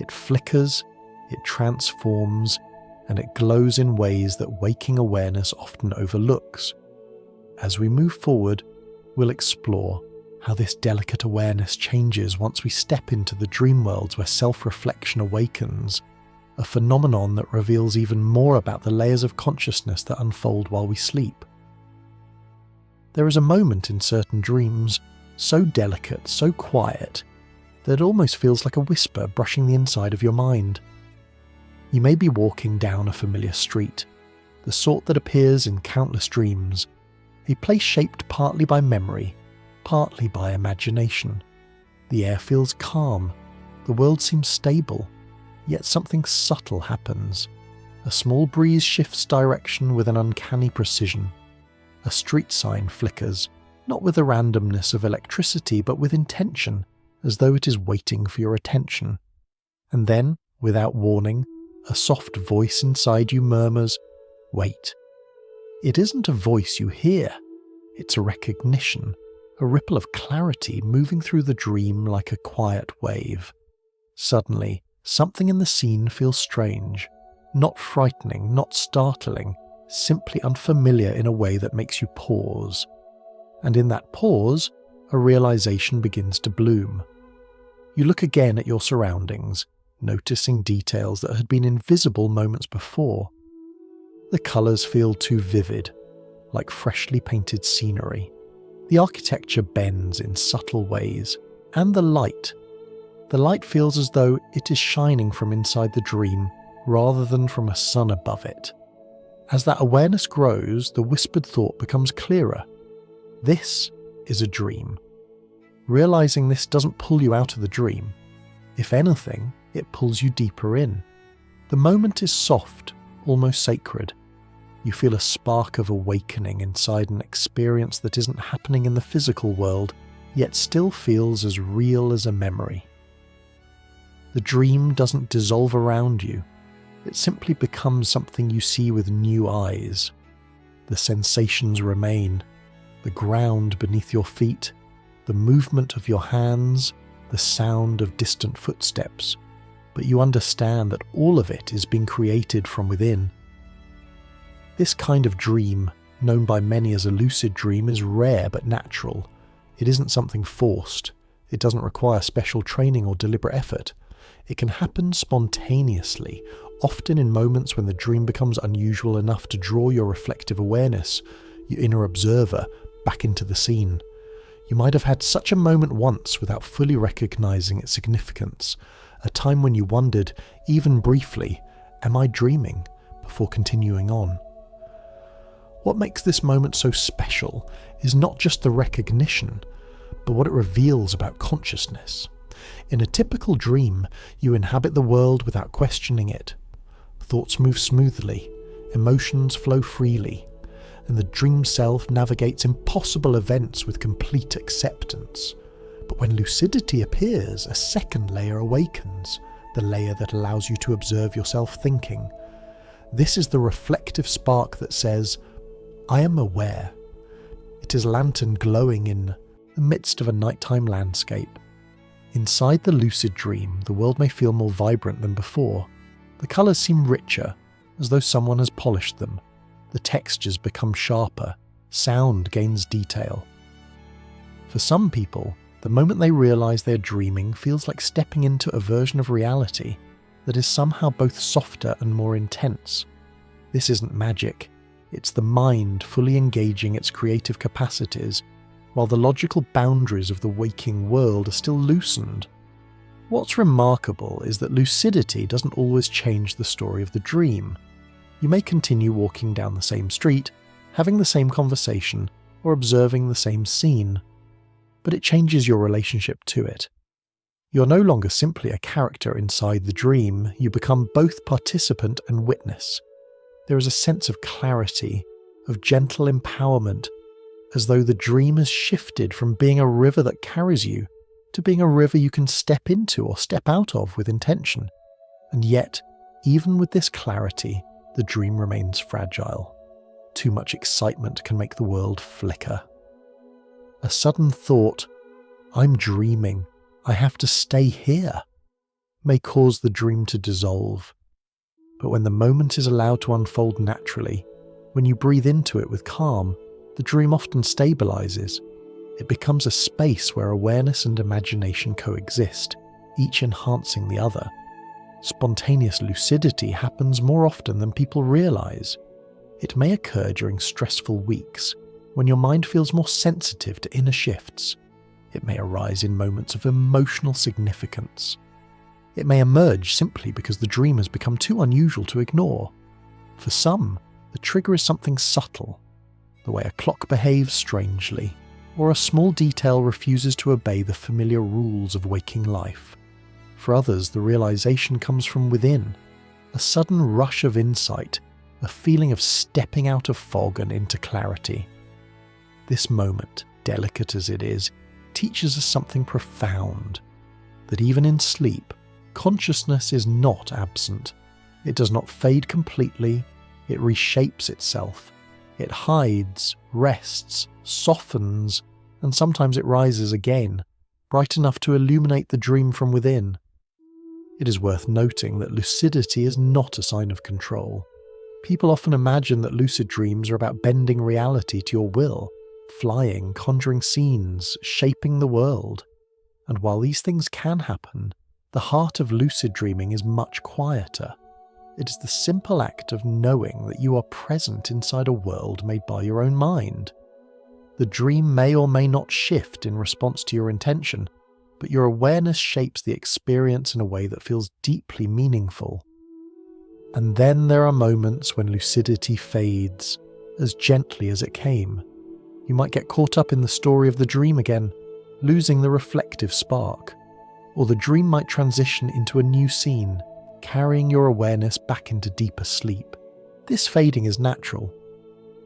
It flickers, it transforms, and it glows in ways that waking awareness often overlooks. As we move forward, we'll explore how this delicate awareness changes once we step into the dream worlds where self-reflection awakens, a phenomenon that reveals even more about the layers of consciousness that unfold while we sleep. There is a moment in certain dreams, so delicate, so quiet, that it almost feels like a whisper brushing the inside of your mind. You may be walking down a familiar street, the sort that appears in countless dreams, a place shaped partly by memory, partly by imagination. The air feels calm, the world seems stable, yet something subtle happens. A small breeze shifts direction with an uncanny precision. A street sign flickers, not with the randomness of electricity, but with intention, as though it is waiting for your attention. And then, without warning, a soft voice inside you murmurs, "Wait." It isn't a voice you hear, it's a recognition, a ripple of clarity moving through the dream like a quiet wave. Suddenly, something in the scene feels strange, not frightening, not startling, simply unfamiliar in a way that makes you pause. And in that pause, a realization begins to bloom. You look again at your surroundings, noticing details that had been invisible moments before. The colours feel too vivid, like freshly painted scenery. The architecture bends in subtle ways, and the light. The light feels as though it is shining from inside the dream rather than from a sun above it. As that awareness grows, the whispered thought becomes clearer. This is a dream. Realizing this doesn't pull you out of the dream. If anything, it pulls you deeper in. The moment is soft, almost sacred. You feel a spark of awakening inside an experience that isn't happening in the physical world, yet still feels as real as a memory. The dream doesn't dissolve around you. It simply becomes something you see with new eyes. The sensations remain. The ground beneath your feet, the movement of your hands, the sound of distant footsteps. But you understand that all of it is being created from within. This kind of dream, known by many as a lucid dream, is rare but natural. It isn't something forced. It doesn't require special training or deliberate effort. It can happen spontaneously, often in moments when the dream becomes unusual enough to draw your reflective awareness, your inner observer, back into the scene. You might have had such a moment once without fully recognizing its significance, a time when you wondered, even briefly, am I dreaming, before continuing on. What makes this moment so special is not just the recognition, but what it reveals about consciousness. In a typical dream, you inhabit the world without questioning it. Thoughts move smoothly, emotions flow freely, and the dream self navigates impossible events with complete acceptance. But when lucidity appears, a second layer awakens, the layer that allows you to observe yourself thinking. This is the reflective spark that says, I am aware. It is a lantern glowing in the midst of a nighttime landscape. Inside the lucid dream, the world may feel more vibrant than before. The colours seem richer, as though someone has polished them. The textures become sharper. Sound gains detail. For some people, the moment they realise they're dreaming feels like stepping into a version of reality that is somehow both softer and more intense. This isn't magic. It's the mind fully engaging its creative capacities, while the logical boundaries of the waking world are still loosened. What's remarkable is that lucidity doesn't always change the story of the dream. You may continue walking down the same street, having the same conversation, or observing the same scene, but it changes your relationship to it. You're no longer simply a character inside the dream, you become both participant and witness. There is a sense of clarity, of gentle empowerment, as though the dream has shifted from being a river that carries you to being a river you can step into or step out of with intention. And yet, even with this clarity, the dream remains fragile. Too much excitement can make the world flicker. A sudden thought, "I'm dreaming, I have to stay here," may cause the dream to dissolve. But when the moment is allowed to unfold naturally, when you breathe into it with calm, the dream often stabilizes. It becomes a space where awareness and imagination coexist, each enhancing the other. Spontaneous lucidity happens more often than people realize. It may occur during stressful weeks, when your mind feels more sensitive to inner shifts. It may arise in moments of emotional significance. It may emerge simply because the dream has become too unusual to ignore. For some, the trigger is something subtle, the way a clock behaves strangely, or a small detail refuses to obey the familiar rules of waking life. For others, the realization comes from within, a sudden rush of insight, a feeling of stepping out of fog and into clarity. This moment, delicate as it is, teaches us something profound, that even in sleep, consciousness is not absent. It does not fade completely, it reshapes itself. It hides, rests, softens, and sometimes it rises again, bright enough to illuminate the dream from within. It is worth noting that lucidity is not a sign of control. People often imagine that lucid dreams are about bending reality to your will, flying, conjuring scenes, shaping the world. And while these things can happen, the heart of lucid dreaming is much quieter. It is the simple act of knowing that you are present inside a world made by your own mind. The dream may or may not shift in response to your intention, but your awareness shapes the experience in a way that feels deeply meaningful. And then there are moments when lucidity fades, as gently as it came. You might get caught up in the story of the dream again, losing the reflective spark. Or the dream might transition into a new scene, carrying your awareness back into deeper sleep. This fading is natural.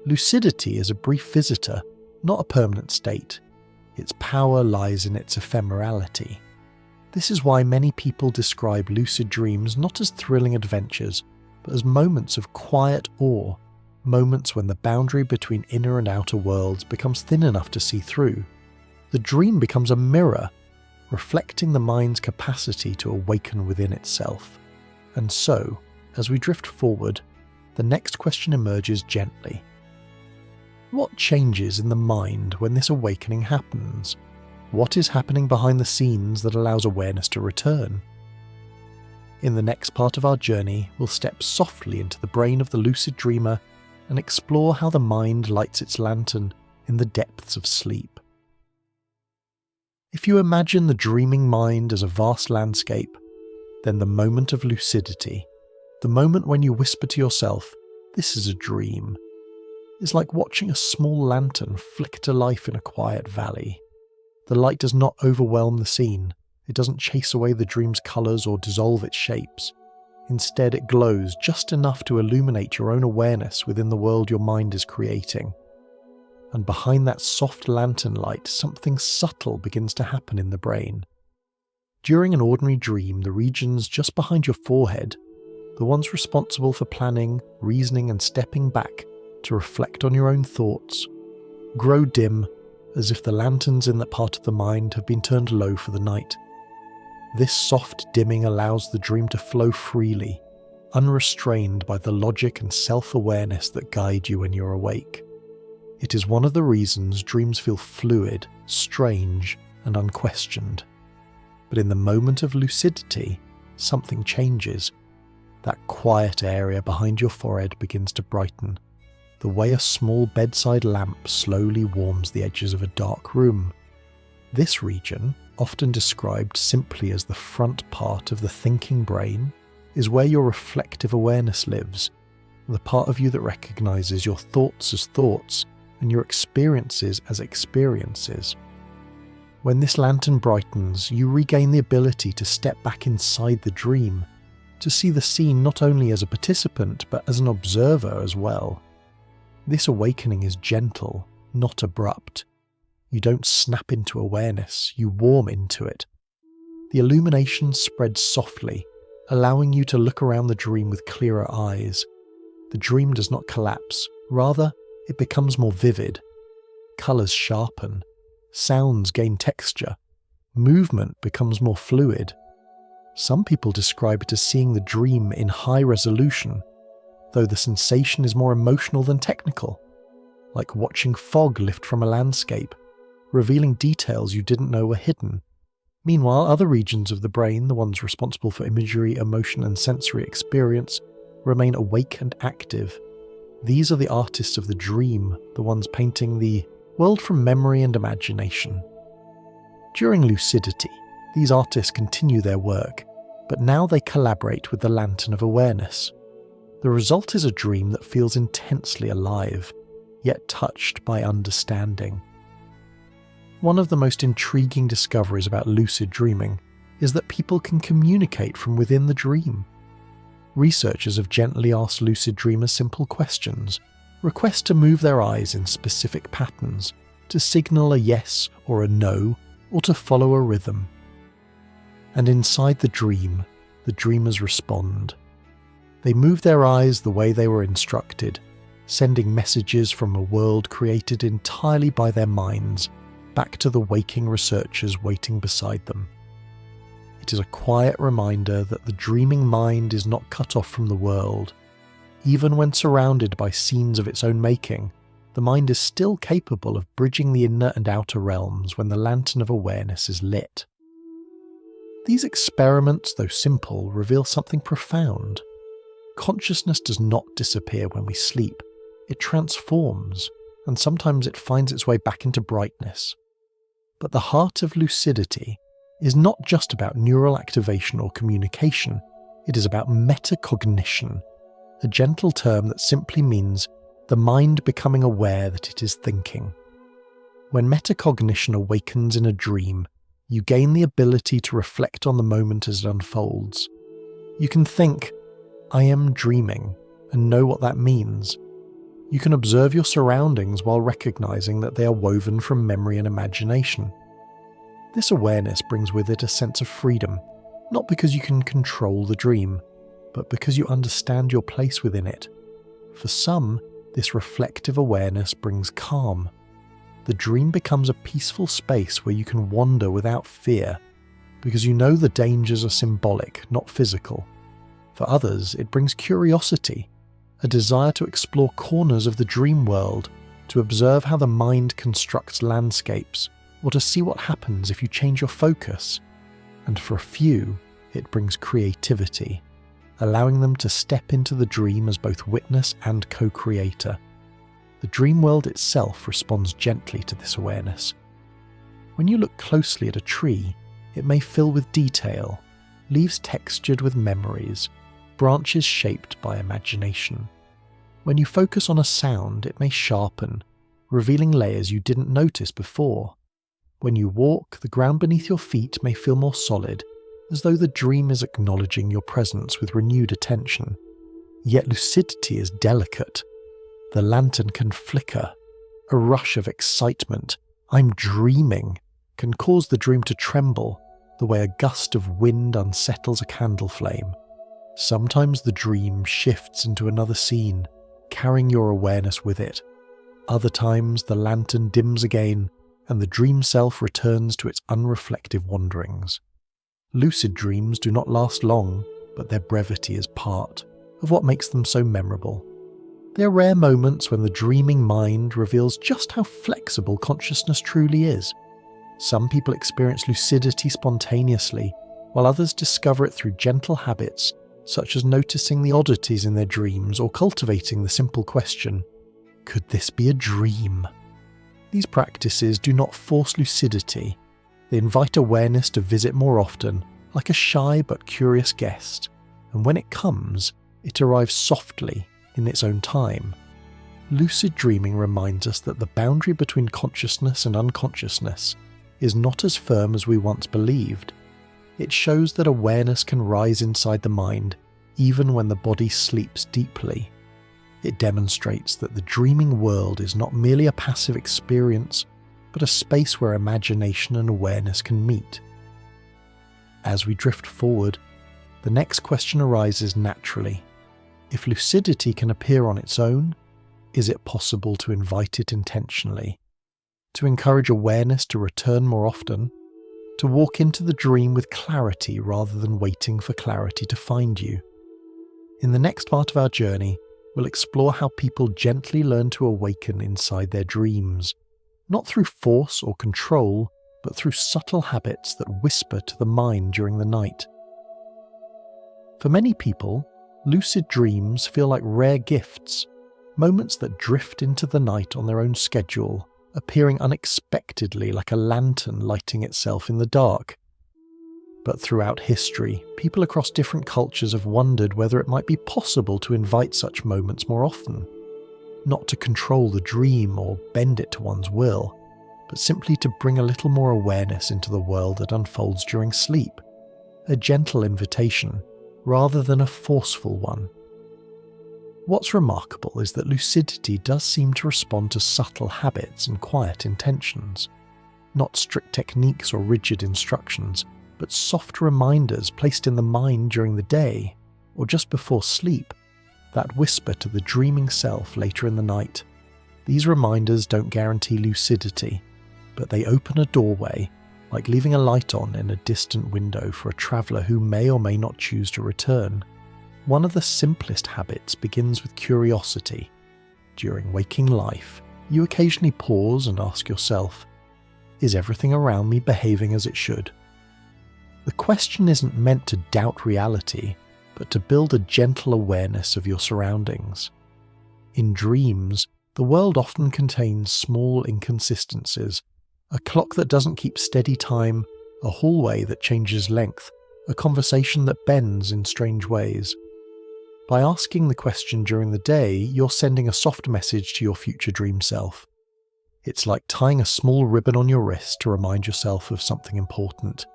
Lucidity is a brief visitor, not a permanent state. Its power lies in its ephemerality. This is why many people describe lucid dreams not as thrilling adventures, but as moments of quiet awe, moments when the boundary between inner and outer worlds becomes thin enough to see through. The dream becomes a mirror, reflecting the mind's capacity to awaken within itself. And so, as we drift forward, the next question emerges gently. What changes in the mind when this awakening happens? What is happening behind the scenes that allows awareness to return? In the next part of our journey, we'll step softly into the brain of the lucid dreamer and explore how the mind lights its lantern in the depths of sleep. If you imagine the dreaming mind as a vast landscape, then the moment of lucidity, the moment when you whisper to yourself, "This is a dream," is like watching a small lantern flicker to life in a quiet valley. The light does not overwhelm the scene. It doesn't chase away the dream's colours or dissolve its shapes. Instead, it glows just enough to illuminate your own awareness within the world your mind is creating. And behind that soft lantern light, something subtle begins to happen in the brain. During an ordinary dream, the regions just behind your forehead, the ones responsible for planning, reasoning and stepping back to reflect on your own thoughts, grow dim, as if the lanterns in that part of the mind have been turned low for the night. This soft dimming allows the dream to flow freely, unrestrained by the logic and self-awareness that guide you when you're awake. It is one of the reasons dreams feel fluid, strange, and unquestioned. But in the moment of lucidity, something changes. That quiet area behind your forehead begins to brighten, the way a small bedside lamp slowly warms the edges of a dark room. This region, often described simply as the front part of the thinking brain, is where your reflective awareness lives, the part of you that recognizes your thoughts as thoughts and your experiences as experiences. When this lantern brightens, you regain the ability to step back inside the dream, to see the scene not only as a participant but as an observer as well. This awakening is gentle, not abrupt. You don't snap into awareness, you warm into it. The illumination spreads softly, allowing you to look around the dream with clearer eyes. The dream does not collapse, rather, it becomes more vivid. Colours sharpen, sounds gain texture, movement becomes more fluid. Some people describe it as seeing the dream in high resolution, though the sensation is more emotional than technical, like watching fog lift from a landscape, revealing details you didn't know were hidden. Meanwhile, other regions of the brain, the ones responsible for imagery, emotion, and sensory experience, remain awake and active. These are the artists of the dream, the ones painting the world from memory and imagination. During lucidity, these artists continue their work, but now they collaborate with the lantern of awareness. The result is a dream that feels intensely alive, yet touched by understanding. One of the most intriguing discoveries about lucid dreaming is that people can communicate from within the dream. Researchers have gently asked lucid dreamers simple questions, requests to move their eyes in specific patterns, to signal a yes or a no, or to follow a rhythm. And inside the dreamers respond. They move their eyes the way they were instructed, sending messages from a world created entirely by their minds back to the waking researchers waiting beside them. It is a quiet reminder that the dreaming mind is not cut off from the world. Even when surrounded by scenes of its own making, the mind is still capable of bridging the inner and outer realms when the lantern of awareness is lit. These experiments, though simple, reveal something profound. Consciousness does not disappear when we sleep. It transforms, and sometimes it finds its way back into brightness. But the heart of lucidity is not just about neural activation or communication. It is about metacognition, a gentle term that simply means the mind becoming aware that it is thinking. When metacognition awakens in a dream, you gain the ability to reflect on the moment as it unfolds. You can think, I am dreaming, and know what that means. You can observe your surroundings while recognizing that they are woven from memory and imagination. This awareness brings with it a sense of freedom, not because you can control the dream, but because you understand your place within it. For some, this reflective awareness brings calm. The dream becomes a peaceful space where you can wander without fear, because you know the dangers are symbolic, not physical. For others, it brings curiosity, a desire to explore corners of the dream world, to observe how the mind constructs landscapes, or to see what happens if you change your focus. And for a few, it brings creativity, allowing them to step into the dream as both witness and co-creator. The dream world itself responds gently to this awareness. When you look closely at a tree, it may fill with detail, leaves textured with memories, branches shaped by imagination. When you focus on a sound, it may sharpen, revealing layers you didn't notice before. When you walk, the ground beneath your feet may feel more solid, as though the dream is acknowledging your presence with renewed attention. Yet lucidity is delicate. The lantern can flicker. A rush of excitement, I'm dreaming, can cause the dream to tremble, the way a gust of wind unsettles a candle flame. Sometimes the dream shifts into another scene, carrying your awareness with it. Other times the lantern dims again, and the dream self returns to its unreflective wanderings. Lucid dreams do not last long, but their brevity is part of what makes them so memorable. They are rare moments when the dreaming mind reveals just how flexible consciousness truly is. Some people experience lucidity spontaneously, while others discover it through gentle habits, such as noticing the oddities in their dreams or cultivating the simple question, could this be a dream? These practices do not force lucidity. They invite awareness to visit more often, like a shy but curious guest, and when it comes, it arrives softly, in its own time. Lucid dreaming reminds us that the boundary between consciousness and unconsciousness is not as firm as we once believed. It shows that awareness can rise inside the mind, even when the body sleeps deeply. It demonstrates that the dreaming world is not merely a passive experience, but a space where imagination and awareness can meet. As we drift forward, the next question arises naturally. If lucidity can appear on its own, is it possible to invite it intentionally? To encourage awareness to return more often? To walk into the dream with clarity rather than waiting for clarity to find you? In the next part of our journey, we'll explore how people gently learn to awaken inside their dreams, not through force or control, but through subtle habits that whisper to the mind during the night. For many people, lucid dreams feel like rare gifts, moments that drift into the night on their own schedule, appearing unexpectedly like a lantern lighting itself in the dark. But throughout history, people across different cultures have wondered whether it might be possible to invite such moments more often, not to control the dream or bend it to one's will, but simply to bring a little more awareness into the world that unfolds during sleep, a gentle invitation rather than a forceful one. What's remarkable is that lucidity does seem to respond to subtle habits and quiet intentions, not strict techniques or rigid instructions, but soft reminders placed in the mind during the day or just before sleep that whisper to the dreaming self later in the night. These reminders don't guarantee lucidity, but they open a doorway, like leaving a light on in a distant window for a traveller who may or may not choose to return. One of the simplest habits begins with curiosity. During waking life, you occasionally pause and ask yourself, is everything around me behaving as it should? The question isn't meant to doubt reality, but to build a gentle awareness of your surroundings. In dreams, the world often contains small inconsistencies, a clock that doesn't keep steady time, a hallway that changes length, a conversation that bends in strange ways. By asking the question during the day, you're sending a soft message to your future dream self. It's like tying a small ribbon on your wrist to remind yourself of something important.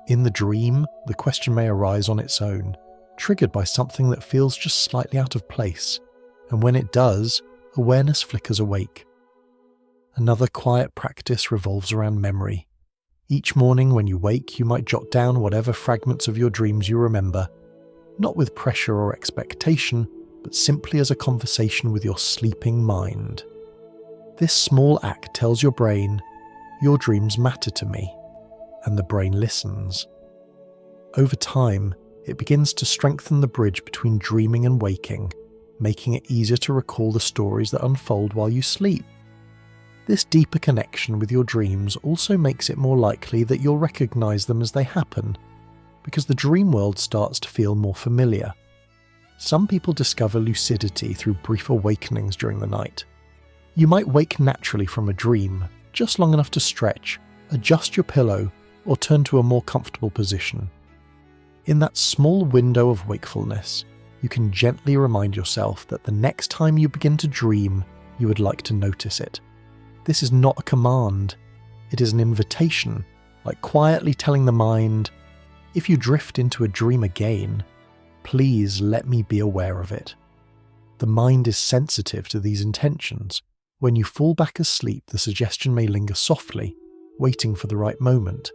In the dream, the question may arise on its own, triggered by something that feels just slightly out of place, and when it does, awareness flickers awake. Another quiet practice revolves around memory. Each morning when you wake, you might jot down whatever fragments of your dreams you remember, not with pressure or expectation, but simply as a conversation with your sleeping mind. This small act tells your brain, your dreams matter to me, and the brain listens. Over time, it begins to strengthen the bridge between dreaming and waking, making it easier to recall the stories that unfold while you sleep. This deeper connection with your dreams also makes it more likely that you'll recognize them as they happen, because the dream world starts to feel more familiar. Some people discover lucidity through brief awakenings during the night. You might wake naturally from a dream, just long enough to stretch, adjust your pillow, or turn to a more comfortable position. In that small window of wakefulness, you can gently remind yourself that the next time you begin to dream, you would like to notice it. This is not a command, it is an invitation, like quietly telling the mind, if you drift into a dream again, please let me be aware of it. The mind is sensitive to these intentions. When you fall back asleep, the suggestion may linger softly, waiting for the right moment.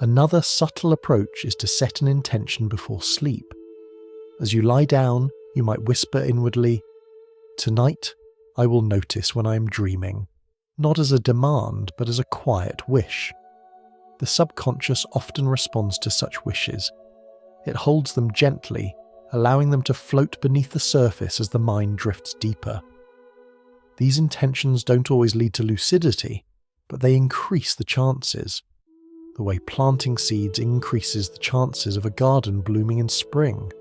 Another subtle approach is to set an intention before sleep. As you lie down, you might whisper inwardly, "Tonight, I will notice when I am dreaming," not as a demand, but as a quiet wish. The subconscious often responds to such wishes. It holds them gently, allowing them to float beneath the surface as the mind drifts deeper. These intentions don't always lead to lucidity, but they increase the chances. The way planting seeds increases the chances of a garden blooming in spring.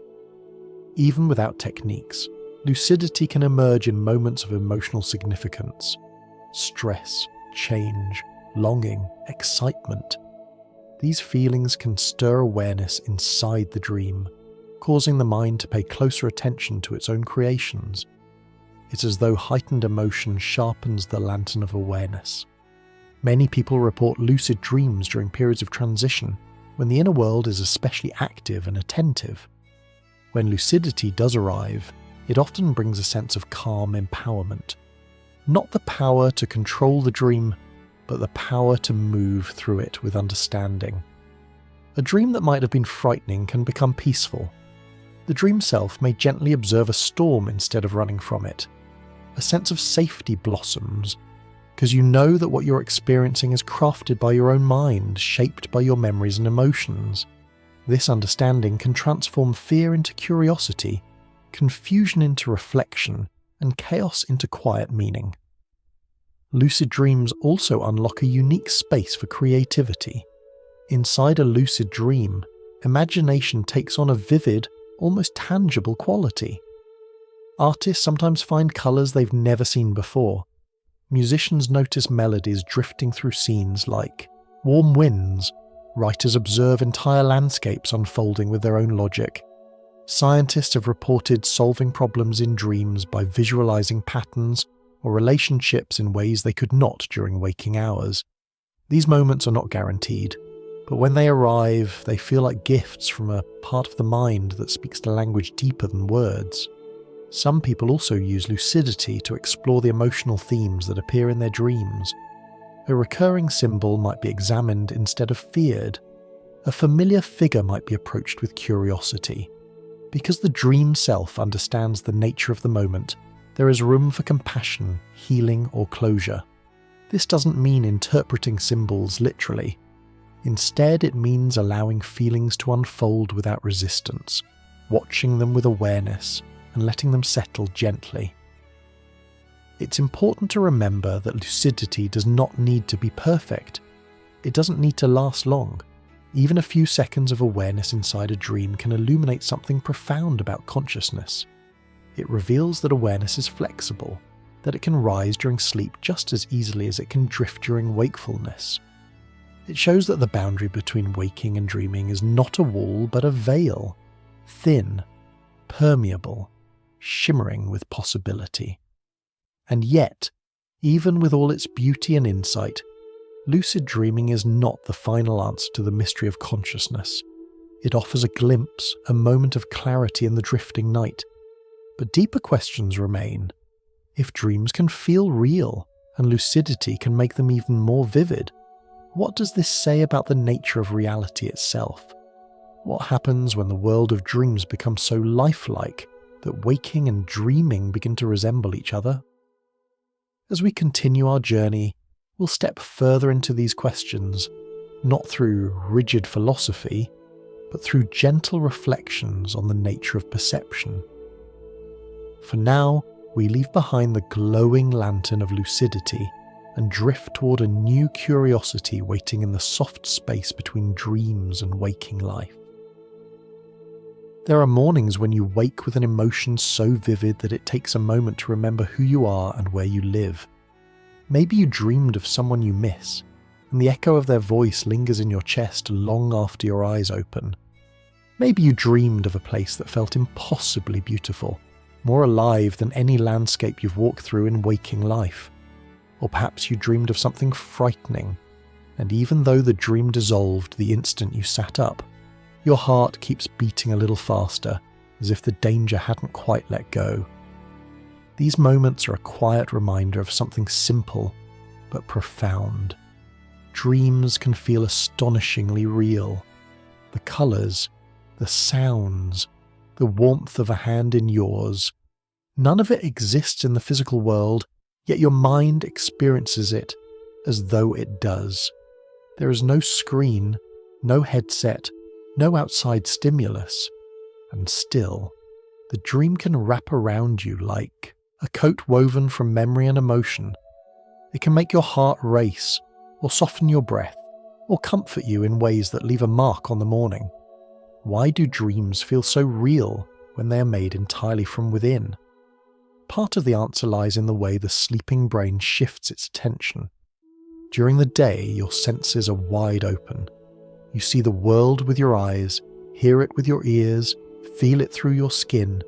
Even without techniques, lucidity can emerge in moments of emotional significance. Stress, change, longing, excitement. These feelings can stir awareness inside the dream, causing the mind to pay closer attention to its own creations. It's as though heightened emotion sharpens the lantern of awareness. Many people report lucid dreams during periods of transition, when the inner world is especially active and attentive. When lucidity does arrive, it often brings a sense of calm empowerment. Not the power to control the dream, but the power to move through it with understanding. A dream that might have been frightening can become peaceful. The dream self may gently observe a storm instead of running from it. A sense of safety blossoms, because you know that what you're experiencing is crafted by your own mind, shaped by your memories and emotions. This understanding can transform fear into curiosity, confusion into reflection, and chaos into quiet meaning. Lucid dreams also unlock a unique space for creativity. Inside a lucid dream, imagination takes on a vivid, almost tangible quality. Artists sometimes find colours they've never seen before. Musicians notice melodies drifting through scenes like warm winds. Writers observe entire landscapes unfolding with their own logic. Scientists have reported solving problems in dreams by visualizing patterns or relationships in ways they could not during waking hours. These moments are not guaranteed, but when they arrive, they feel like gifts from a part of the mind that speaks a language deeper than words. Some people also use lucidity to explore the emotional themes that appear in their dreams. A recurring symbol might be examined instead of feared. A familiar figure might be approached with curiosity. Because the dream self understands the nature of the moment, there is room for compassion, healing, or closure. This doesn't mean interpreting symbols literally. Instead, it means allowing feelings to unfold without resistance, watching them with awareness, and letting them settle gently. It's important to remember that lucidity does not need to be perfect. It doesn't need to last long. Even a few seconds of awareness inside a dream can illuminate something profound about consciousness. It reveals that awareness is flexible, that it can rise during sleep just as easily as it can drift during wakefulness. It shows that the boundary between waking and dreaming is not a wall but a veil, thin, permeable, shimmering with possibility. And yet, even with all its beauty and insight, lucid dreaming is not the final answer to the mystery of consciousness. It offers a glimpse, a moment of clarity in the drifting night. But deeper questions remain. If dreams can feel real, and lucidity can make them even more vivid, what does this say about the nature of reality itself? What happens when the world of dreams becomes so lifelike that waking and dreaming begin to resemble each other? As we continue our journey, we'll step further into these questions, not through rigid philosophy, but through gentle reflections on the nature of perception. For now, we leave behind the glowing lantern of lucidity and drift toward a new curiosity waiting in the soft space between dreams and waking life. There are mornings when you wake with an emotion so vivid that it takes a moment to remember who you are and where you live. Maybe you dreamed of someone you miss, and the echo of their voice lingers in your chest long after your eyes open. Maybe you dreamed of a place that felt impossibly beautiful, more alive than any landscape you've walked through in waking life. Or perhaps you dreamed of something frightening, and even though the dream dissolved the instant you sat up, your heart keeps beating a little faster, as if the danger hadn't quite let go. These moments are a quiet reminder of something simple, but profound. Dreams can feel astonishingly real. The colours, the sounds, the warmth of a hand in yours. None of it exists in the physical world, yet your mind experiences it as though it does. There is no screen, no headset, no outside stimulus, and still, the dream can wrap around you like a coat woven from memory and emotion. It can make your heart race, or soften your breath, or comfort you in ways that leave a mark on the morning. Why do dreams feel so real when they are made entirely from within? Part of the answer lies in the way the sleeping brain shifts its attention. During the day, your senses are wide open. You see the world with your eyes, hear it with your ears, feel it through your skin.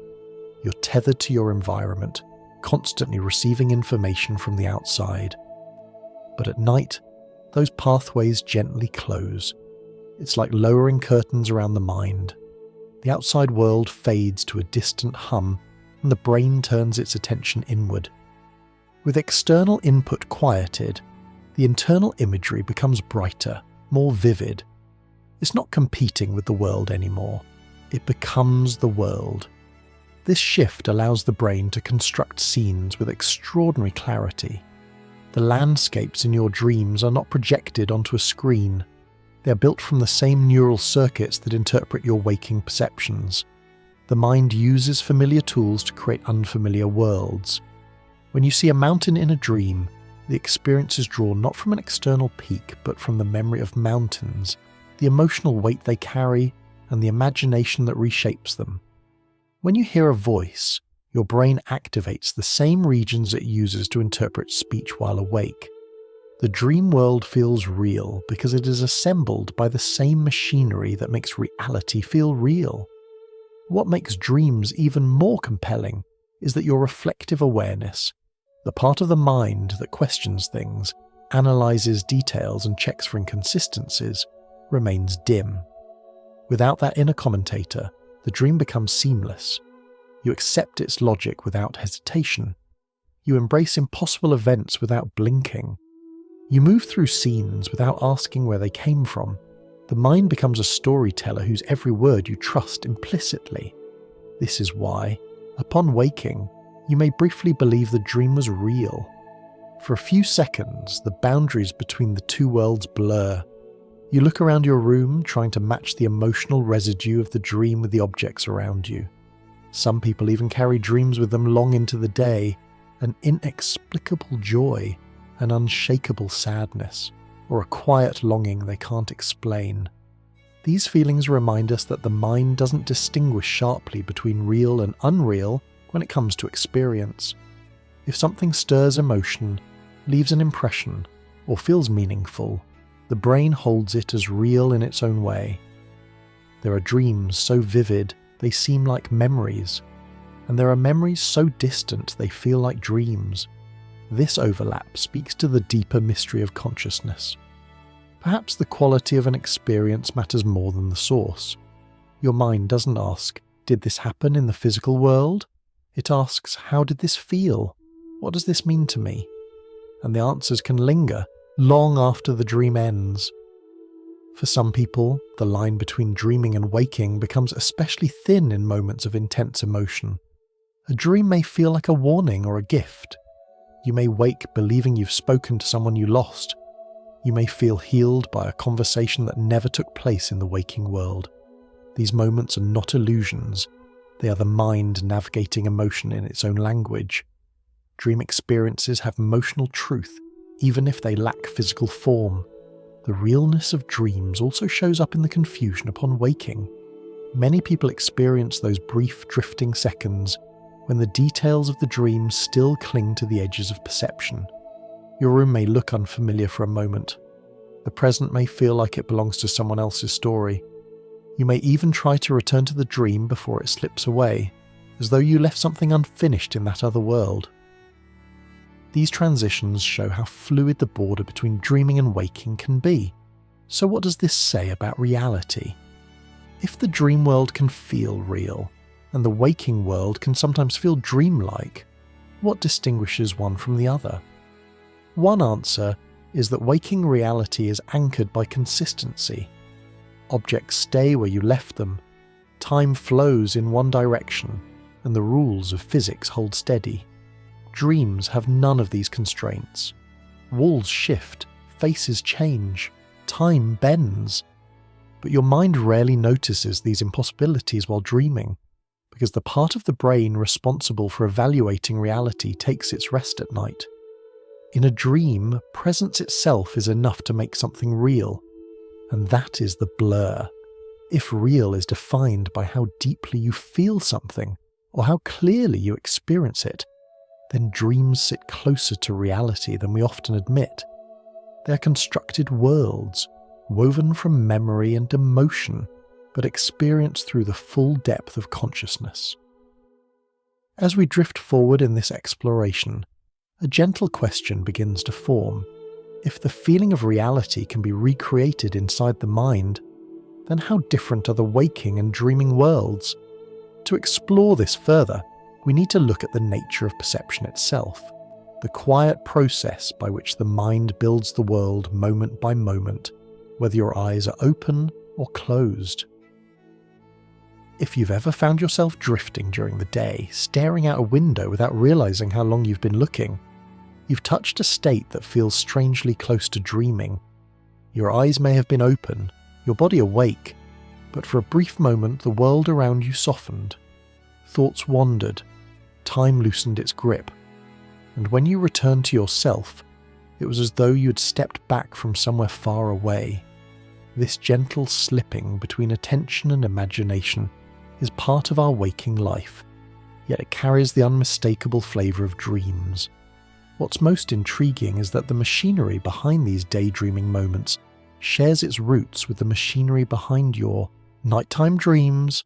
You're tethered to your environment, constantly receiving information from the outside. But at night, those pathways gently close. It's like lowering curtains around the mind. The outside world fades to a distant hum, and the brain turns its attention inward. With external input quieted, the internal imagery becomes brighter, more vivid. It's not competing with the world anymore. It becomes the world. This shift allows the brain to construct scenes with extraordinary clarity. The landscapes in your dreams are not projected onto a screen. They are built from the same neural circuits that interpret your waking perceptions. The mind uses familiar tools to create unfamiliar worlds. When you see a mountain in a dream, the experience is drawn not from an external peak, but from the memory of mountains, the emotional weight they carry, and the imagination that reshapes them. When you hear a voice, your brain activates the same regions it uses to interpret speech while awake. The dream world feels real because it is assembled by the same machinery that makes reality feel real. What makes dreams even more compelling is that your reflective awareness, the part of the mind that questions things, analyzes details and checks for inconsistencies, remains dim. Without that inner commentator, the dream becomes seamless. You accept its logic without hesitation. You embrace impossible events without blinking. You move through scenes without asking where they came from. The mind becomes a storyteller whose every word you trust implicitly. This is why, upon waking, you may briefly believe the dream was real. For a few seconds, the boundaries between the two worlds blur. You look around your room, trying to match the emotional residue of the dream with the objects around you. Some people even carry dreams with them long into the day, an inexplicable joy, an unshakable sadness, or a quiet longing they can't explain. These feelings remind us that the mind doesn't distinguish sharply between real and unreal when it comes to experience. If something stirs emotion, leaves an impression, or feels meaningful, the brain holds it as real in its own way. There are dreams so vivid they seem like memories, and there are memories so distant they feel like dreams. This overlap speaks to the deeper mystery of consciousness. Perhaps the quality of an experience matters more than the source. Your mind doesn't ask, did this happen in the physical world? It asks, how did this feel? What does this mean to me? And the answers can linger long after the dream ends. For some people, the line between dreaming and waking becomes especially thin in moments of intense emotion. A dream may feel like a warning or a gift. You may wake believing you've spoken to someone you lost. You may feel healed by a conversation that never took place in the waking world. These moments are not illusions. They are the mind navigating emotion in its own language. Dream experiences have emotional truth, even if they lack physical form. The realness of dreams also shows up in the confusion upon waking. Many people experience those brief drifting seconds when the details of the dream still cling to the edges of perception. Your room may look unfamiliar for a moment. The present may feel like it belongs to someone else's story. You may even try to return to the dream before it slips away, as though you left something unfinished in that other world. These transitions show how fluid the border between dreaming and waking can be. So what does this say about reality? If the dream world can feel real, and the waking world can sometimes feel dreamlike, what distinguishes one from the other? One answer is that waking reality is anchored by consistency. Objects stay where you left them, time flows in one direction, and the rules of physics hold steady. Dreams have none of these constraints. Walls shift, faces change, Time bends. But your mind rarely notices these impossibilities while dreaming, because the part of the brain responsible for evaluating reality takes its rest at night. In a dream, presence itself is enough to make something real, and that is the blur. If real is defined by how deeply you feel something, or how clearly you experience it, then dreams sit closer to reality than we often admit. They're constructed worlds, woven from memory and emotion, but experienced through the full depth of consciousness. As we drift forward in this exploration, a gentle question begins to form. If the feeling of reality can be recreated inside the mind, then how different are the waking and dreaming worlds? To explore this further, we need to look at the nature of perception itself, the quiet process by which the mind builds the world moment by moment, whether your eyes are open or closed. If you've ever found yourself drifting during the day, staring out a window without realizing how long you've been looking, you've touched a state that feels strangely close to dreaming. Your eyes may have been open, your body awake, but for a brief moment the world around you softened. Thoughts wandered, time loosened its grip, and when you returned to yourself, it was as though you had stepped back from somewhere far away. This gentle slipping between attention and imagination is part of our waking life, yet it carries the unmistakable flavour of dreams. What's most intriguing is that the machinery behind these daydreaming moments shares its roots with the machinery behind your nighttime dreams.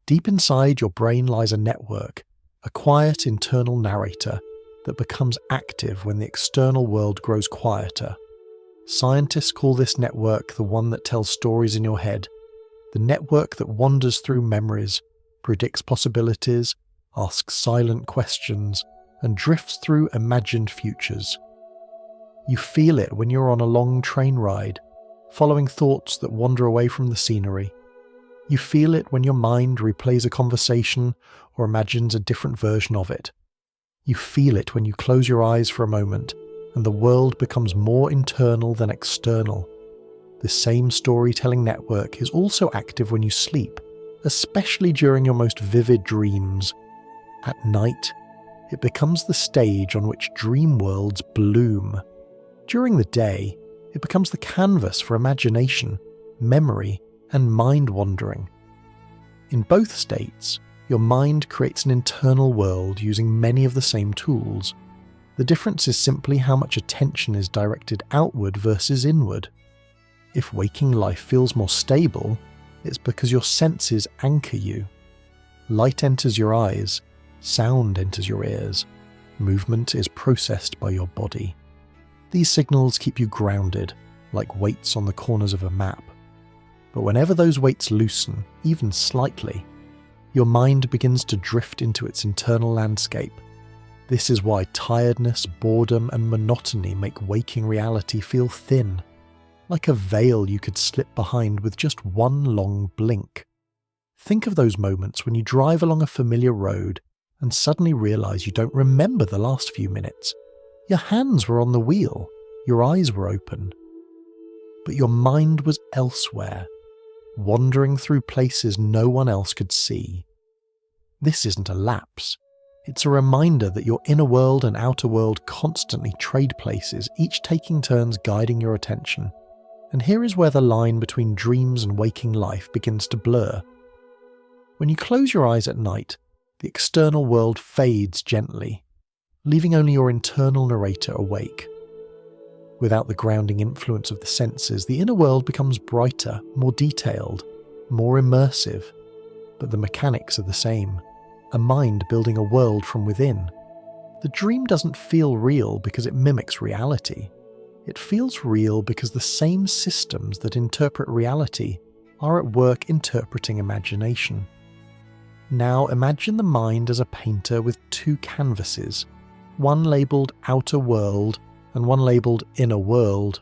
Deep inside your brain lies a network, a quiet internal narrator that becomes active when the external world grows quieter. Scientists call this network the one that tells stories in your head, the network that wanders through memories, predicts possibilities, asks silent questions, and drifts through imagined futures. You feel it when you're on a long train ride, following thoughts that wander away from the scenery. You feel it when your mind replays a conversation or imagines a different version of it. You feel it when you close your eyes for a moment and the world becomes more internal than external. The same storytelling network is also active when you sleep, especially during your most vivid dreams. At night, it becomes the stage on which dream worlds bloom. During the day, it becomes the canvas for imagination, memory, and mind wandering. In both states, your mind creates an internal world using many of the same tools. The difference is simply how much attention is directed outward versus inward. If waking life feels more stable, it's because your senses anchor you. Light enters your eyes, sound enters your ears, movement is processed by your body. These signals keep you grounded, like weights on the corners of a map. But whenever those weights loosen, even slightly, your mind begins to drift into its internal landscape. This is why tiredness, boredom, and monotony make waking reality feel thin, like a veil you could slip behind with just one long blink. Think of those moments when you drive along a familiar road and suddenly realize you don't remember the last few minutes. Your hands were on the wheel, your eyes were open, but your mind was elsewhere, wandering through places no one else could see. This isn't a lapse. It's a reminder that your inner world and outer world constantly trade places, each taking turns guiding your attention. And here is where the line between dreams and waking life begins to blur. When you close your eyes at night, the external world fades gently, leaving only your internal narrator awake. Without the grounding influence of the senses, the inner world becomes brighter, more detailed, more immersive. But the mechanics are the same, a mind building a world from within. The dream doesn't feel real because it mimics reality. It feels real because the same systems that interpret reality are at work interpreting imagination. Now imagine the mind as a painter with two canvases, one labelled outer world and one labelled inner world.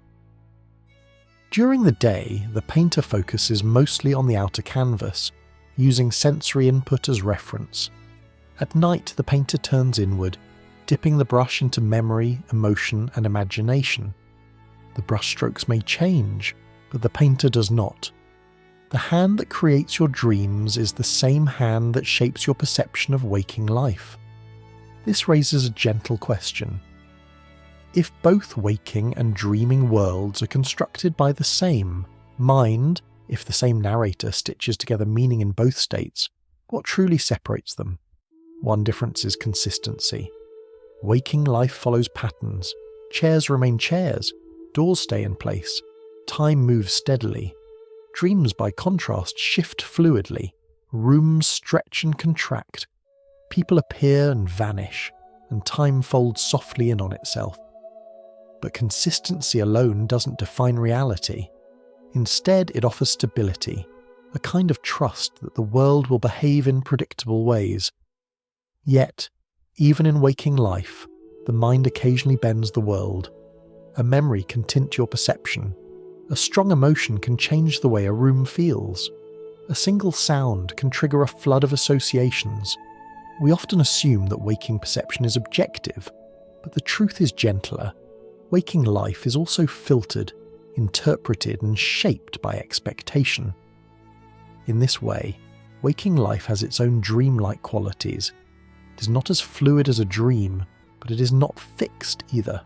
During the day, the painter focuses mostly on the outer canvas, using sensory input as reference. At night, the painter turns inward, dipping the brush into memory, emotion, and imagination. The brushstrokes may change, but the painter does not. The hand that creates your dreams is the same hand that shapes your perception of waking life. This raises a gentle question. If both waking and dreaming worlds are constructed by the same mind, if the same narrator stitches together meaning in both states, what truly separates them? One difference is consistency. Waking life follows patterns. Chairs remain chairs. Doors stay in place. Time moves steadily. Dreams, by contrast, shift fluidly. Rooms stretch and contract. People appear and vanish, and time folds softly in on itself. But consistency alone doesn't define reality. Instead, it offers stability, a kind of trust that the world will behave in predictable ways. Yet, even in waking life, the mind occasionally bends the world. A memory can tint your perception. A strong emotion can change the way a room feels. A single sound can trigger a flood of associations. We often assume that waking perception is objective, but the truth is gentler. Waking life is also filtered, interpreted, and shaped by expectation. In this way, waking life has its own dreamlike qualities. It is not as fluid as a dream, but it is not fixed either.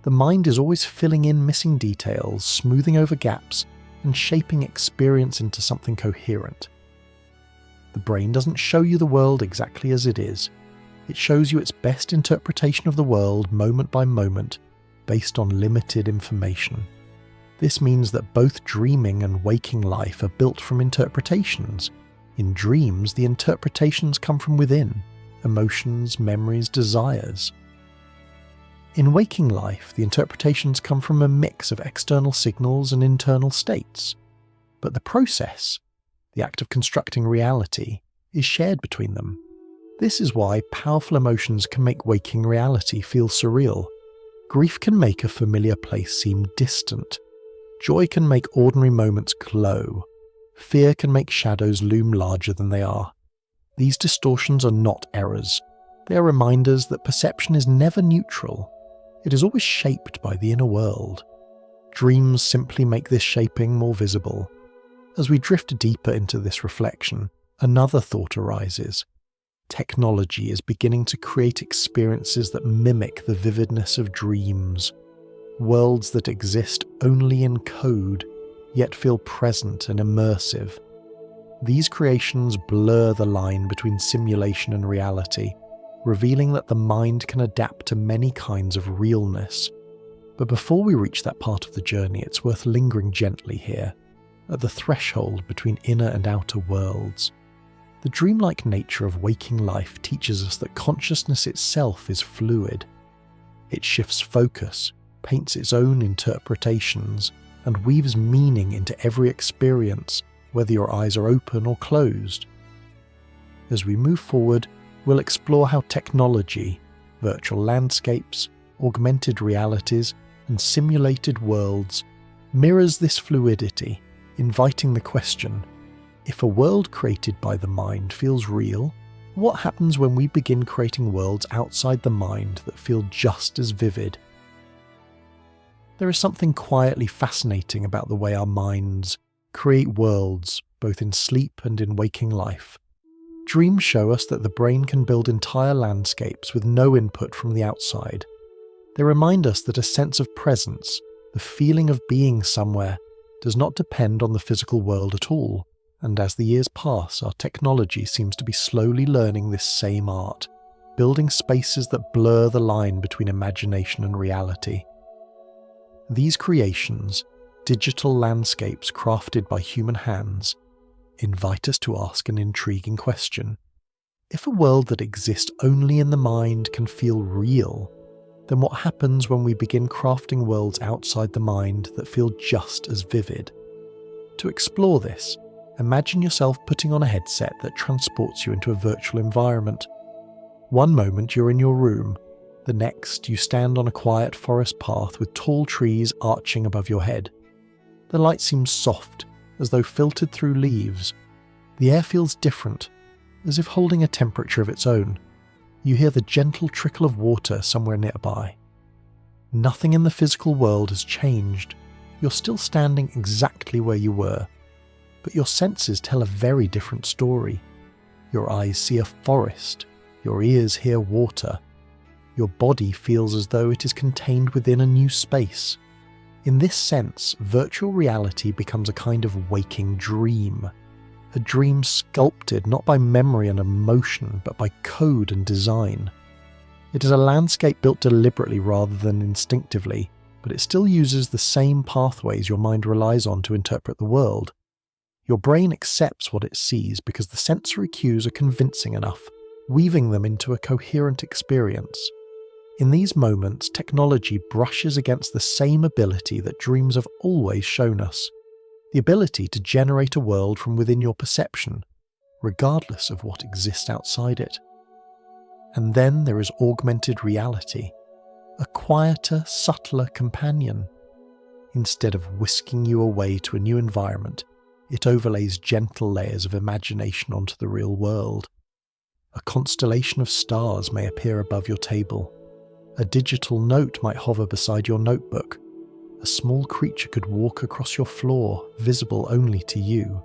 The mind is always filling in missing details, smoothing over gaps, and shaping experience into something coherent. The brain doesn't show you the world exactly as it is. It shows you its best interpretation of the world moment by moment, based on limited information. This means that both dreaming and waking life are built from interpretations. In dreams, the interpretations come from within: emotions, memories, desires. In waking life, the interpretations come from a mix of external signals and internal states. But the process, the act of constructing reality, is shared between them. This is why powerful emotions can make waking reality feel surreal. Grief can make a familiar place seem distant. Joy can make ordinary moments glow. Fear can make shadows loom larger than they are. These distortions are not errors. They are reminders that perception is never neutral. It is always shaped by the inner world. Dreams simply make this shaping more visible. As we drift deeper into this reflection, another thought arises. Technology is beginning to create experiences that mimic the vividness of dreams. Worlds that exist only in code, yet feel present and immersive. These creations blur the line between simulation and reality, revealing that the mind can adapt to many kinds of realness. But before we reach that part of the journey, it's worth lingering gently here, at the threshold between inner and outer worlds. The dreamlike nature of waking life teaches us that consciousness itself is fluid. It shifts focus, paints its own interpretations, and weaves meaning into every experience, whether your eyes are open or closed. As we move forward, we'll explore how technology, virtual landscapes, augmented realities, and simulated worlds mirrors this fluidity, inviting the question: if a world created by the mind feels real, what happens when we begin creating worlds outside the mind that feel just as vivid? There is something quietly fascinating about the way our minds create worlds, both in sleep and in waking life. Dreams show us that the brain can build entire landscapes with no input from the outside. They remind us that a sense of presence, the feeling of being somewhere, does not depend on the physical world at all. And as the years pass, our technology seems to be slowly learning this same art, building spaces that blur the line between imagination and reality. These creations, digital landscapes crafted by human hands, invite us to ask an intriguing question. If a world that exists only in the mind can feel real, then what happens when we begin crafting worlds outside the mind that feel just as vivid? To explore this, imagine yourself putting on a headset that transports you into a virtual environment. One moment you're in your room, the next you stand on a quiet forest path with tall trees arching above your head. The light seems soft, as though filtered through leaves. The air feels different, as if holding a temperature of its own. You hear the gentle trickle of water somewhere nearby. Nothing in the physical world has changed, You're still standing exactly where you were, but your senses tell a very different story. Your eyes see a forest, your ears hear water, your body feels as though it is contained within a new space. In this sense, virtual reality becomes a kind of waking dream. A dream sculpted not by memory and emotion, but by code and design. It is a landscape built deliberately rather than instinctively, but it still uses the same pathways your mind relies on to interpret the world. Your brain accepts what it sees because the sensory cues are convincing enough, weaving them into a coherent experience. In these moments, technology brushes against the same ability that dreams have always shown us. The ability to generate a world from within your perception, regardless of what exists outside it. And then there is augmented reality, a quieter, subtler companion. Instead of whisking you away to a new environment, it overlays gentle layers of imagination onto the real world. A constellation of stars may appear above your table. A digital note might hover beside your notebook. A small creature could walk across your floor, visible only to you.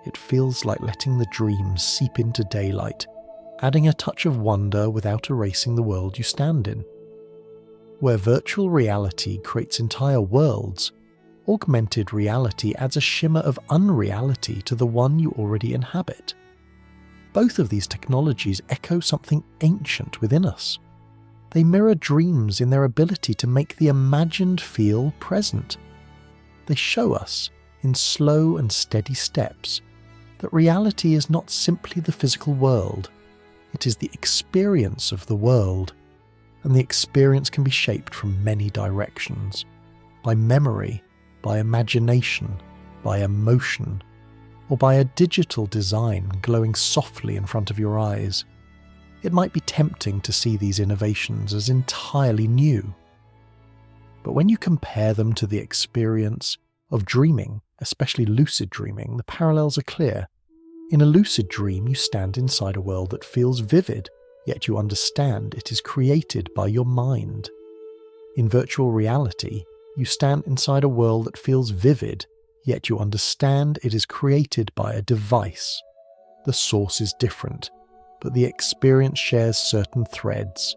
It feels like letting the dream seep into daylight, adding a touch of wonder without erasing the world you stand in. Where virtual reality creates entire worlds, augmented reality adds a shimmer of unreality to the one you already inhabit. Both of these technologies echo something ancient within us. They mirror dreams in their ability to make the imagined feel present. They show us, in slow and steady steps, that reality is not simply the physical world. It is the experience of the world, and the experience can be shaped from many directions. By memory, by imagination, by emotion, or by a digital design glowing softly in front of your eyes. It might be tempting to see these innovations as entirely new. But when you compare them to the experience of dreaming, especially lucid dreaming, the parallels are clear. In a lucid dream, you stand inside a world that feels vivid, yet you understand it is created by your mind. In virtual reality, you stand inside a world that feels vivid, yet you understand it is created by a device. The source is different, but the experience shares certain threads: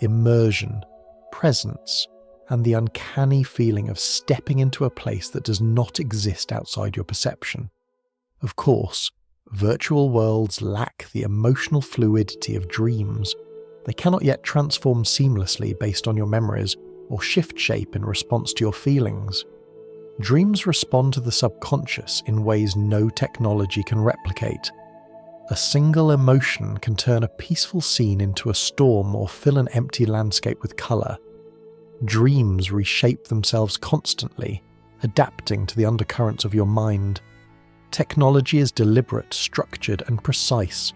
immersion, presence, and the uncanny feeling of stepping into a place that does not exist outside your perception. Of course, virtual worlds lack the emotional fluidity of dreams. They cannot yet transform seamlessly based on your memories or shift shape in response to your feelings. Dreams respond to the subconscious in ways no technology can replicate. A single emotion can turn a peaceful scene into a storm or fill an empty landscape with colour. Dreams reshape themselves constantly, adapting to the undercurrents of your mind. Technology is deliberate, structured, and precise.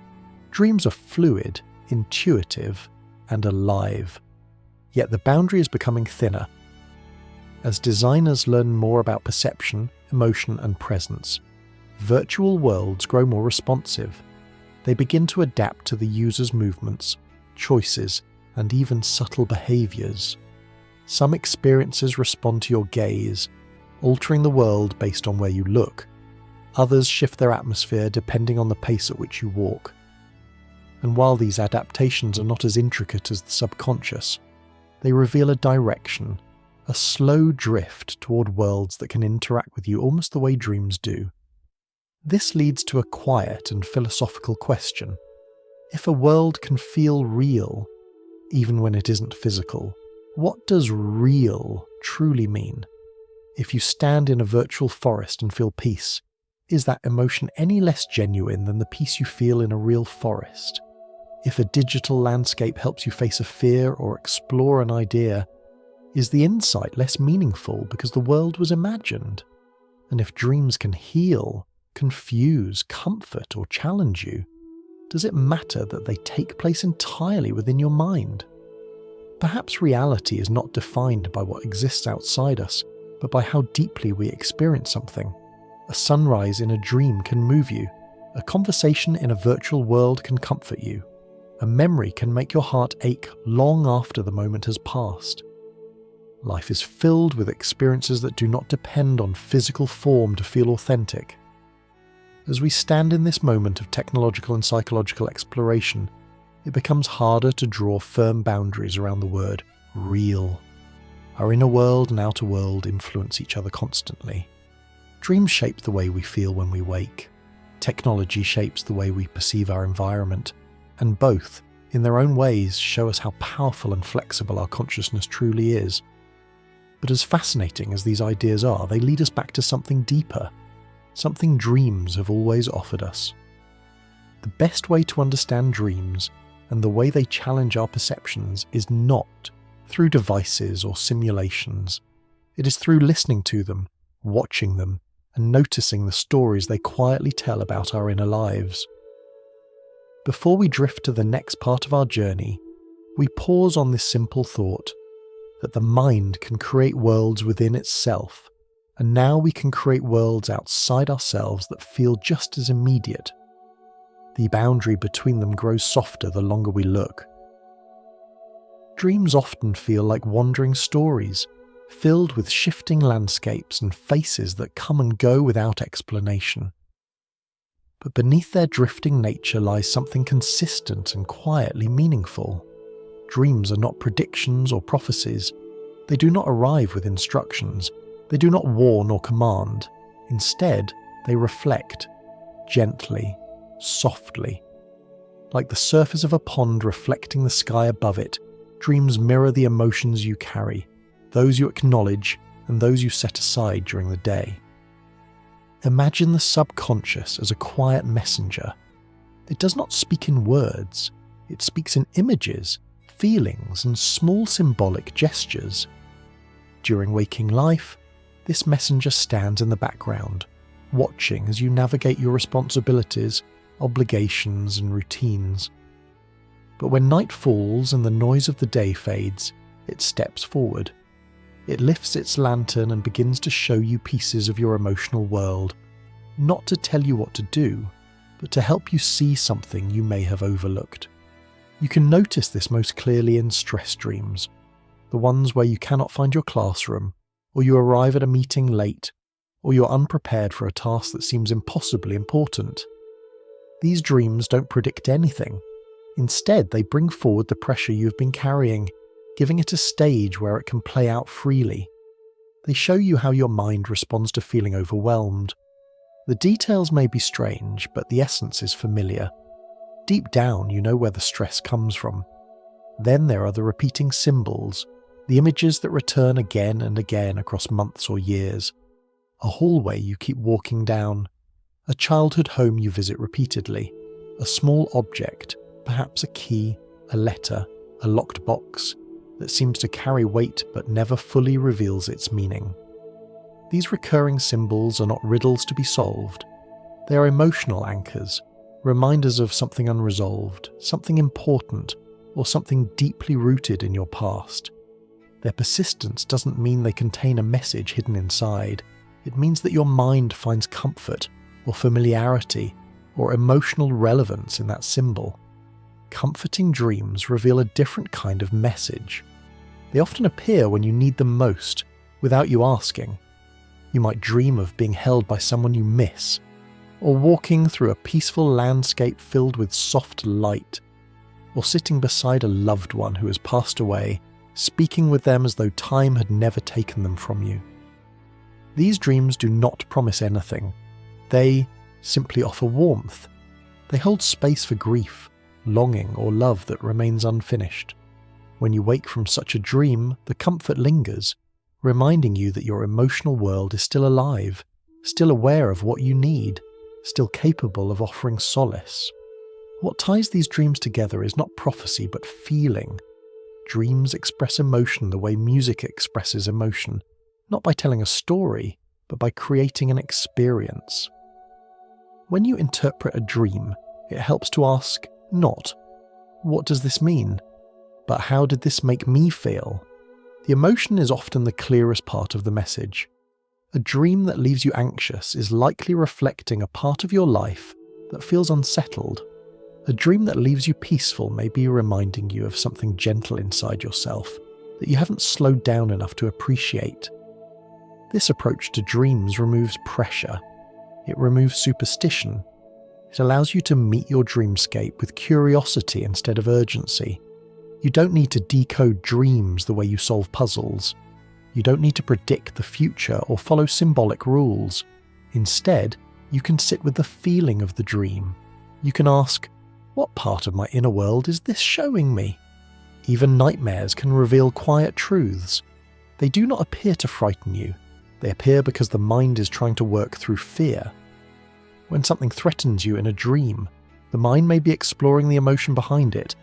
Dreams are fluid, intuitive, and alive. Yet the boundary is becoming thinner. As designers learn more about perception, emotion, and presence, virtual worlds grow more responsive. They begin to adapt to the user's movements, choices, and even subtle behaviours. Some experiences respond to your gaze, altering the world based on where you look. Others shift their atmosphere depending on the pace at which you walk. And while these adaptations are not as intricate as the subconscious, they reveal a direction, a slow drift toward worlds that can interact with you almost the way dreams do. This leads to a quiet and philosophical question. If a world can feel real, even when it isn't physical, what does real truly mean? If you stand in a virtual forest and feel peace, is that emotion any less genuine than the peace you feel in a real forest? If a digital landscape helps you face a fear or explore an idea, is the insight less meaningful because the world was imagined? And if dreams can heal, confuse, comfort, or challenge you, does it matter that they take place entirely within your mind? Perhaps reality is not defined by what exists outside us, but by how deeply we experience something. A sunrise in a dream can move you. A conversation in a virtual world can comfort you. A memory can make your heart ache long after the moment has passed. Life is filled with experiences that do not depend on physical form to feel authentic. As we stand in this moment of technological and psychological exploration, it becomes harder to draw firm boundaries around the word real. Our inner world and outer world influence each other constantly. Dreams shape the way we feel when we wake. Technology shapes the way we perceive our environment, and both, in their own ways, show us how powerful and flexible our consciousness truly is. But as fascinating as these ideas are, they lead us back to something deeper, something dreams have always offered us. The best way to understand dreams and the way they challenge our perceptions is not through devices or simulations. It is through listening to them, watching them, and noticing the stories they quietly tell about our inner lives. Before we drift to the next part of our journey, we pause on this simple thought, that the mind can create worlds within itself, and now we can create worlds outside ourselves that feel just as immediate. The boundary between them grows softer the longer we look. Dreams often feel like wandering stories, filled with shifting landscapes and faces that come and go without explanation. But beneath their drifting nature lies something consistent and quietly meaningful. Dreams are not predictions or prophecies. They do not arrive with instructions. They do not warn or command. Instead, they reflect, gently, softly. Like the surface of a pond reflecting the sky above it, dreams mirror the emotions you carry, those you acknowledge and those you set aside during the day. Imagine the subconscious as a quiet messenger. It does not speak in words. It speaks in images, feelings, and small symbolic gestures. During waking life, this messenger stands in the background, watching as you navigate your responsibilities, obligations, and routines. But when night falls and the noise of the day fades, it steps forward. It lifts its lantern and begins to show you pieces of your emotional world, not to tell you what to do, but to help you see something you may have overlooked. You can notice this most clearly in stress dreams, the ones where you cannot find your classroom, or you arrive at a meeting late, or you're unprepared for a task that seems impossibly important. These dreams don't predict anything. Instead, they bring forward the pressure you've been carrying, giving it a stage where it can play out freely. They show you how your mind responds to feeling overwhelmed. The details may be strange, but the essence is familiar. Deep down, you know where the stress comes from. Then there are the repeating symbols, the images that return again and again across months or years. A hallway you keep walking down, a childhood home you visit repeatedly, a small object, perhaps a key, a letter, a locked box, that seems to carry weight but never fully reveals its meaning. These recurring symbols are not riddles to be solved. They are emotional anchors, reminders of something unresolved, something important, or something deeply rooted in your past. Their persistence doesn't mean they contain a message hidden inside. It means that your mind finds comfort, or familiarity, or emotional relevance in that symbol. Comforting dreams reveal a different kind of message. They often appear when you need them most, without you asking. You might dream of being held by someone you miss, or walking through a peaceful landscape filled with soft light, or sitting beside a loved one who has passed away, speaking with them as though time had never taken them from you. These dreams do not promise anything. They simply offer warmth. They hold space for grief, longing, or love that remains unfinished. When you wake from such a dream, the comfort lingers, reminding you that your emotional world is still alive, still aware of what you need, still capable of offering solace. What ties these dreams together is not prophecy but feeling. Dreams express emotion the way music expresses emotion, not by telling a story, but by creating an experience. When you interpret a dream, it helps to ask, not, what does this mean? But how did this make me feel? The emotion is often the clearest part of the message. A dream that leaves you anxious is likely reflecting a part of your life that feels unsettled. A dream that leaves you peaceful may be reminding you of something gentle inside yourself that you haven't slowed down enough to appreciate. This approach to dreams removes pressure. It removes superstition. It allows you to meet your dreamscape with curiosity instead of urgency. You don't need to decode dreams the way you solve puzzles. You don't need to predict the future or follow symbolic rules. Instead, you can sit with the feeling of the dream. You can ask, what part of my inner world is this showing me? Even nightmares can reveal quiet truths. They do not appear to frighten you. They appear because the mind is trying to work through fear. When something threatens you in a dream, the mind may be exploring the emotion behind it.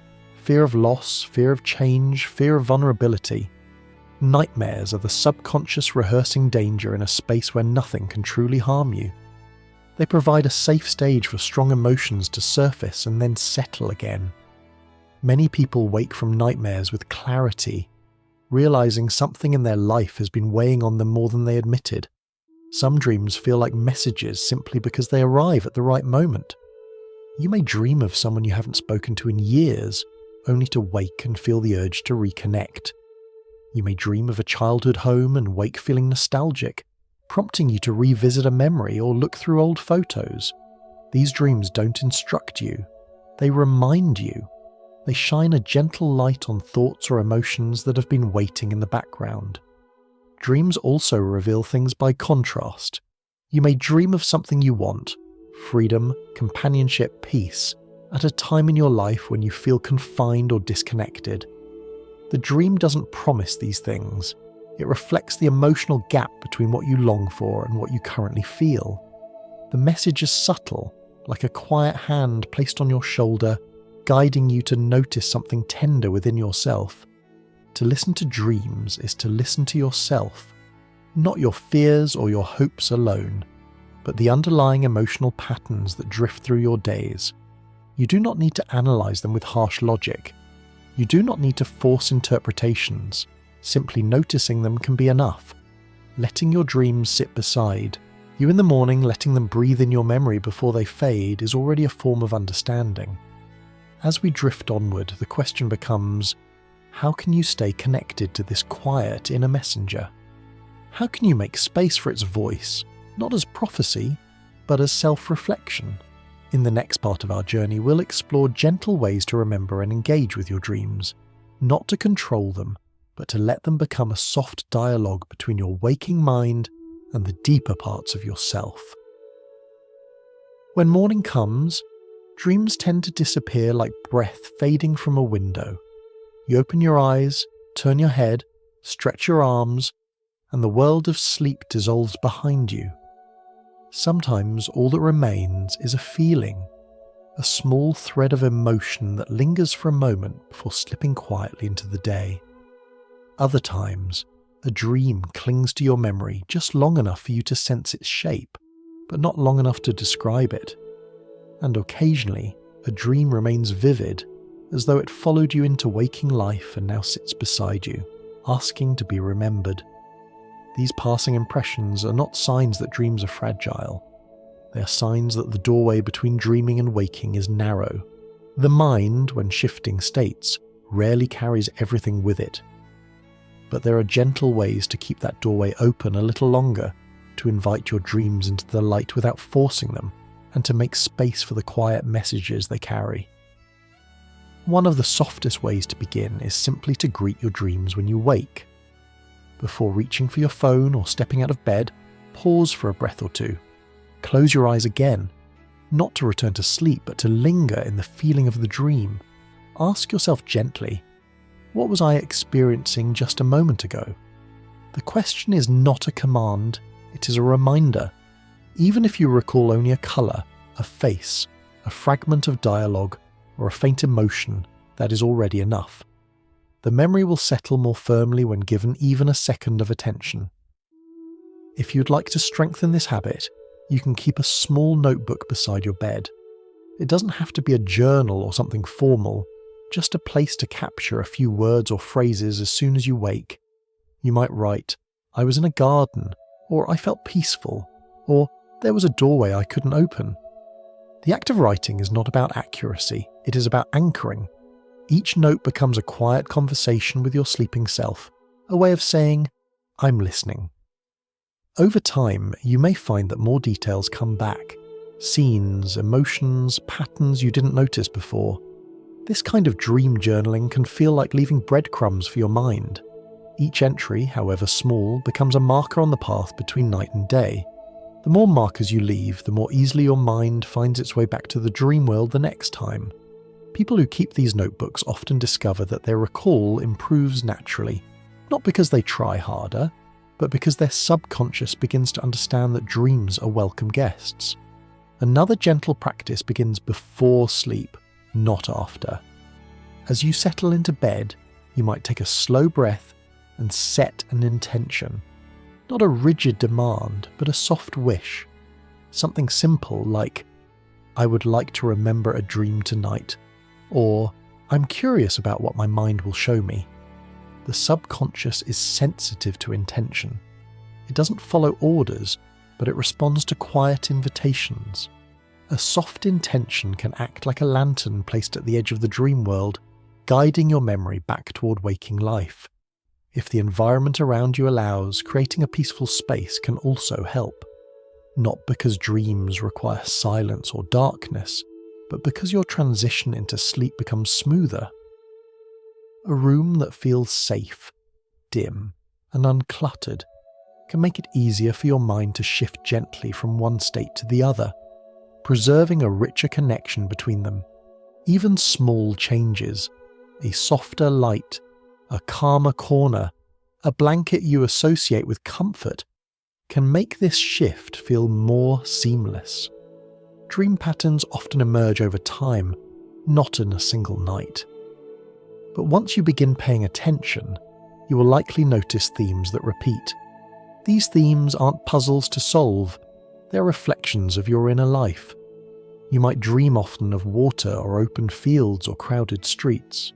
Fear of loss, fear of change, fear of vulnerability. Nightmares are the subconscious rehearsing danger in a space where nothing can truly harm you. They provide a safe stage for strong emotions to surface and then settle again. Many people wake from nightmares with clarity, realizing something in their life has been weighing on them more than they admitted. Some dreams feel like messages simply because they arrive at the right moment. You may dream of someone you haven't spoken to in years, only to wake and feel the urge to reconnect. You may dream of a childhood home and wake feeling nostalgic, prompting you to revisit a memory or look through old photos. These dreams don't instruct you. They remind you. They shine a gentle light on thoughts or emotions that have been waiting in the background. Dreams also reveal things by contrast. You may dream of something you want, freedom, companionship, peace, at a time in your life when you feel confined or disconnected. The dream doesn't promise these things. It reflects the emotional gap between what you long for and what you currently feel. The message is subtle, like a quiet hand placed on your shoulder, guiding you to notice something tender within yourself. To listen to dreams is to listen to yourself, not your fears or your hopes alone, but the underlying emotional patterns that drift through your days. You do not need to analyze them with harsh logic. You do not need to force interpretations. Simply noticing them can be enough. Letting your dreams sit beside you in the morning, letting them breathe in your memory before they fade, is already a form of understanding. As we drift onward, the question becomes, how can you stay connected to this quiet inner messenger? How can you make space for its voice, not as prophecy, but as self-reflection? In the next part of our journey, we'll explore gentle ways to remember and engage with your dreams, not to control them, but to let them become a soft dialogue between your waking mind and the deeper parts of yourself. When morning comes, dreams tend to disappear like breath fading from a window. You open your eyes, turn your head, stretch your arms, and the world of sleep dissolves behind you. Sometimes all that remains is a feeling, a small thread of emotion that lingers for a moment before slipping quietly into the day. Other times, a dream clings to your memory just long enough for you to sense its shape, but not long enough to describe it. And occasionally, a dream remains vivid, as though it followed you into waking life and now sits beside you, asking to be remembered. These passing impressions are not signs that dreams are fragile. They are signs that the doorway between dreaming and waking is narrow. The mind, when shifting states, rarely carries everything with it. But there are gentle ways to keep that doorway open a little longer, to invite your dreams into the light without forcing them, and to make space for the quiet messages they carry. One of the softest ways to begin is simply to greet your dreams when you wake. Before reaching for your phone or stepping out of bed, pause for a breath or two. Close your eyes again, not to return to sleep, but to linger in the feeling of the dream. Ask yourself gently, what was I experiencing just a moment ago? The question is not a command, it is a reminder. Even if you recall only a colour, a face, a fragment of dialogue, or a faint emotion, that is already enough. The memory will settle more firmly when given even a second of attention. If you'd like to strengthen this habit, you can keep a small notebook beside your bed. It doesn't have to be a journal or something formal, just a place to capture a few words or phrases as soon as you wake. You might write, I was in a garden, or I felt peaceful, or there was a doorway I couldn't open. The act of writing is not about accuracy, it is about anchoring. Each note becomes a quiet conversation with your sleeping self, a way of saying, "I'm listening." Over time, you may find that more details come back. Scenes, emotions, patterns you didn't notice before. This kind of dream journaling can feel like leaving breadcrumbs for your mind. Each entry, however small, becomes a marker on the path between night and day. The more markers you leave, the more easily your mind finds its way back to the dream world the next time. People who keep these notebooks often discover that their recall improves naturally, not because they try harder, but because their subconscious begins to understand that dreams are welcome guests. Another gentle practice begins before sleep, not after. As you settle into bed, you might take a slow breath and set an intention. Not a rigid demand, but a soft wish. Something simple like, "I would like to remember a dream tonight," or "I'm curious about what my mind will show me." The subconscious is sensitive to intention. It doesn't follow orders, but it responds to quiet invitations. A soft intention can act like a lantern placed at the edge of the dream world, guiding your memory back toward waking life. If the environment around you allows, creating a peaceful space can also help. Not because dreams require silence or darkness, but because your transition into sleep becomes smoother. A room that feels safe, dim, and uncluttered can make it easier for your mind to shift gently from one state to the other, preserving a richer connection between them. Even small changes, a softer light, a calmer corner, a blanket you associate with comfort, can make this shift feel more seamless. Dream patterns often emerge over time, not in a single night. But once you begin paying attention, you will likely notice themes that repeat. These themes aren't puzzles to solve, they're reflections of your inner life. You might dream often of water or open fields or crowded streets.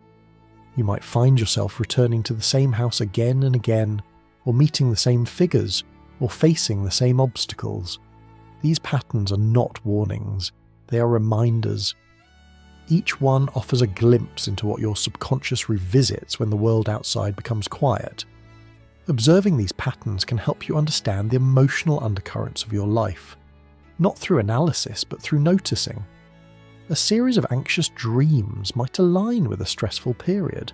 You might find yourself returning to the same house again and again, or meeting the same figures, or facing the same obstacles. These patterns are not warnings, they are reminders. Each one offers a glimpse into what your subconscious revisits when the world outside becomes quiet. Observing these patterns can help you understand the emotional undercurrents of your life, not through analysis but through noticing. A series of anxious dreams might align with a stressful period.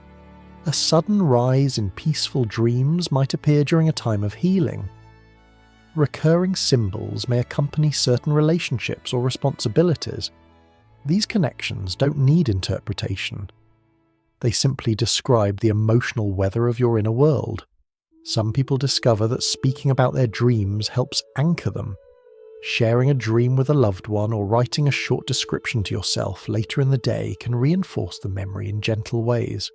A sudden rise in peaceful dreams might appear during a time of healing. Recurring symbols may accompany certain relationships or responsibilities. These connections don't need interpretation. They simply describe the emotional weather of your inner world. Some people discover that speaking about their dreams helps anchor them. Sharing a dream with a loved one or writing a short description to yourself later in the day can reinforce the memory in gentle ways.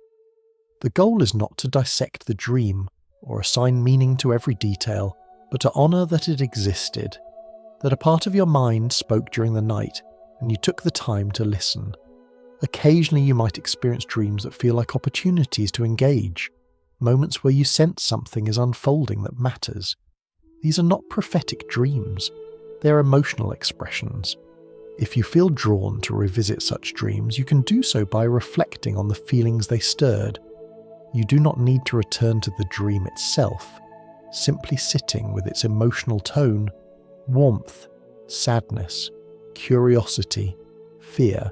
The goal is not to dissect the dream or assign meaning to every detail, but to honor that it existed, that a part of your mind spoke during the night and you took the time to listen. Occasionally you might experience dreams that feel like opportunities to engage, moments where you sense something is unfolding that matters. These are not prophetic dreams, they're emotional expressions. If you feel drawn to revisit such dreams, you can do so by reflecting on the feelings they stirred. You do not need to return to the dream itself. Simply sitting with its emotional tone, warmth, sadness, curiosity, fear,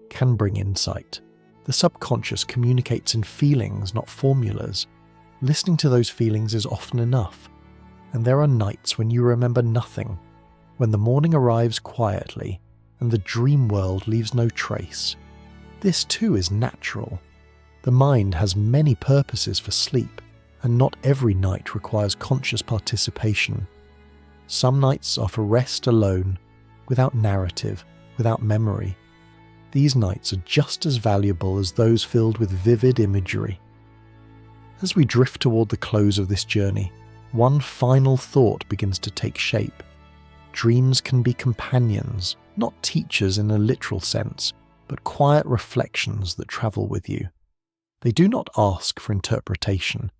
can bring insight. The subconscious communicates in feelings, not formulas. Listening to those feelings is often enough. And there are nights when you remember nothing, when the morning arrives quietly and the dream world leaves no trace. This too is natural. The mind has many purposes for sleep, and not every night requires conscious participation. Some nights are for rest alone, without narrative, without memory. These nights are just as valuable as those filled with vivid imagery. As we drift toward the close of this journey, one final thought begins to take shape. Dreams can be companions, not teachers in a literal sense, but quiet reflections that travel with you. They do not ask for interpretation.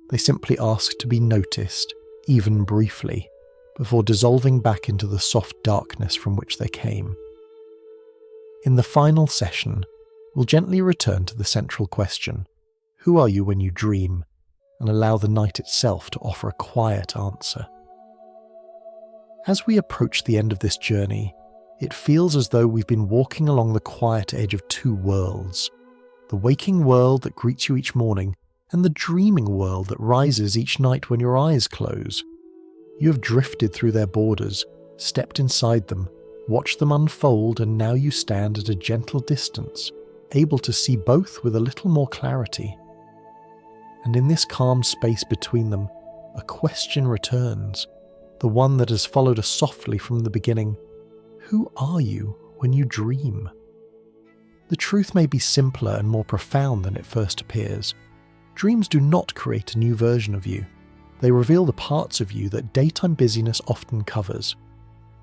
They simply ask to be noticed, even briefly, before dissolving back into the soft darkness from which they came. In the final session, we'll gently return to the central question, who are you when you dream, and allow the night itself to offer a quiet answer. As we approach the end of this journey, it feels as though we've been walking along the quiet edge of two worlds, the waking world that greets you each morning and the dreaming world that rises each night when your eyes close. You have drifted through their borders, stepped inside them, watched them unfold, and now you stand at a gentle distance, able to see both with a little more clarity. And in this calm space between them, a question returns, the one that has followed us softly from the beginning. Who are you when you dream? The truth may be simpler and more profound than it first appears. Dreams do not create a new version of you. They reveal the parts of you that daytime busyness often covers.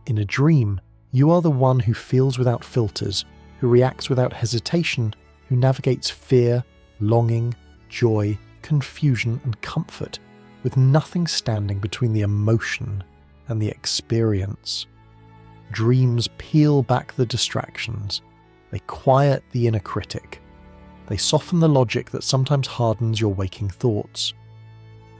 In a dream, you are the one who feels without filters, who reacts without hesitation, who navigates fear, longing, joy, confusion, and comfort, with nothing standing between the emotion and the experience. Dreams peel back the distractions. They quiet the inner critic. They soften the logic that sometimes hardens your waking thoughts.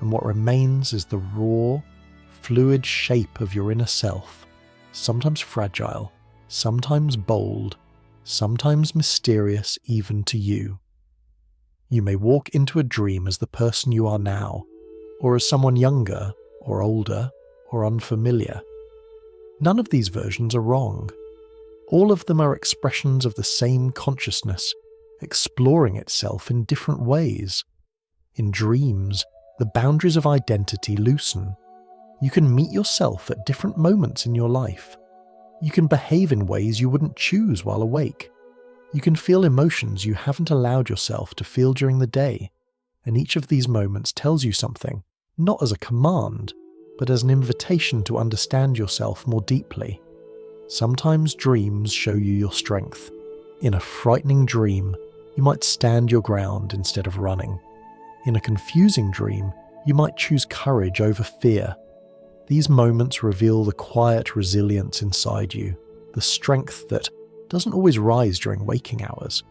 And what remains is the raw, fluid shape of your inner self, sometimes fragile, sometimes bold, sometimes mysterious even to you. You may walk into a dream as the person you are now, or as someone younger, or older, or unfamiliar. None of these versions are wrong. All of them are expressions of the same consciousness, exploring itself in different ways. In dreams, the boundaries of identity loosen. You can meet yourself at different moments in your life. You can behave in ways you wouldn't choose while awake. You can feel emotions you haven't allowed yourself to feel during the day, and each of these moments tells you something, not as a command, but as an invitation to understand yourself more deeply. Sometimes dreams show you your strength. In a frightening dream, you might stand your ground instead of running. In a confusing dream, you might choose courage over fear. These moments reveal the quiet resilience inside you, the strength that doesn't always rise during waking hours.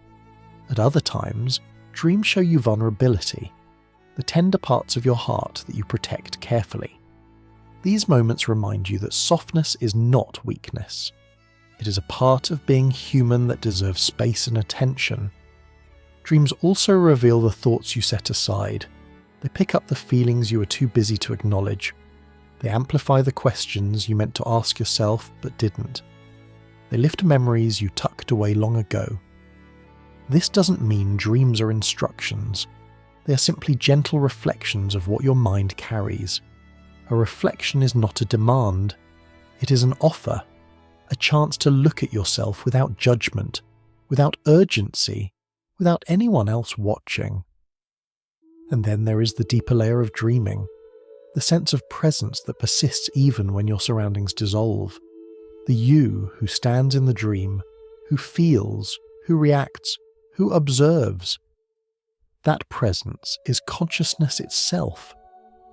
At other times, dreams show you vulnerability, the tender parts of your heart that you protect carefully. These moments remind you that softness is not weakness. It is a part of being human that deserves space and attention. Dreams also reveal the thoughts you set aside. They pick up the feelings you were too busy to acknowledge. They amplify the questions you meant to ask yourself but didn't. They lift memories you tucked away long ago. This doesn't mean dreams are instructions. They are simply gentle reflections of what your mind carries. A reflection is not a demand. It is an offer, a chance to look at yourself without judgment, without urgency, without anyone else watching. And then there is the deeper layer of dreaming, the sense of presence that persists even when your surroundings dissolve. The you who stands in the dream, who feels, who reacts, who observes. That presence is consciousness itself.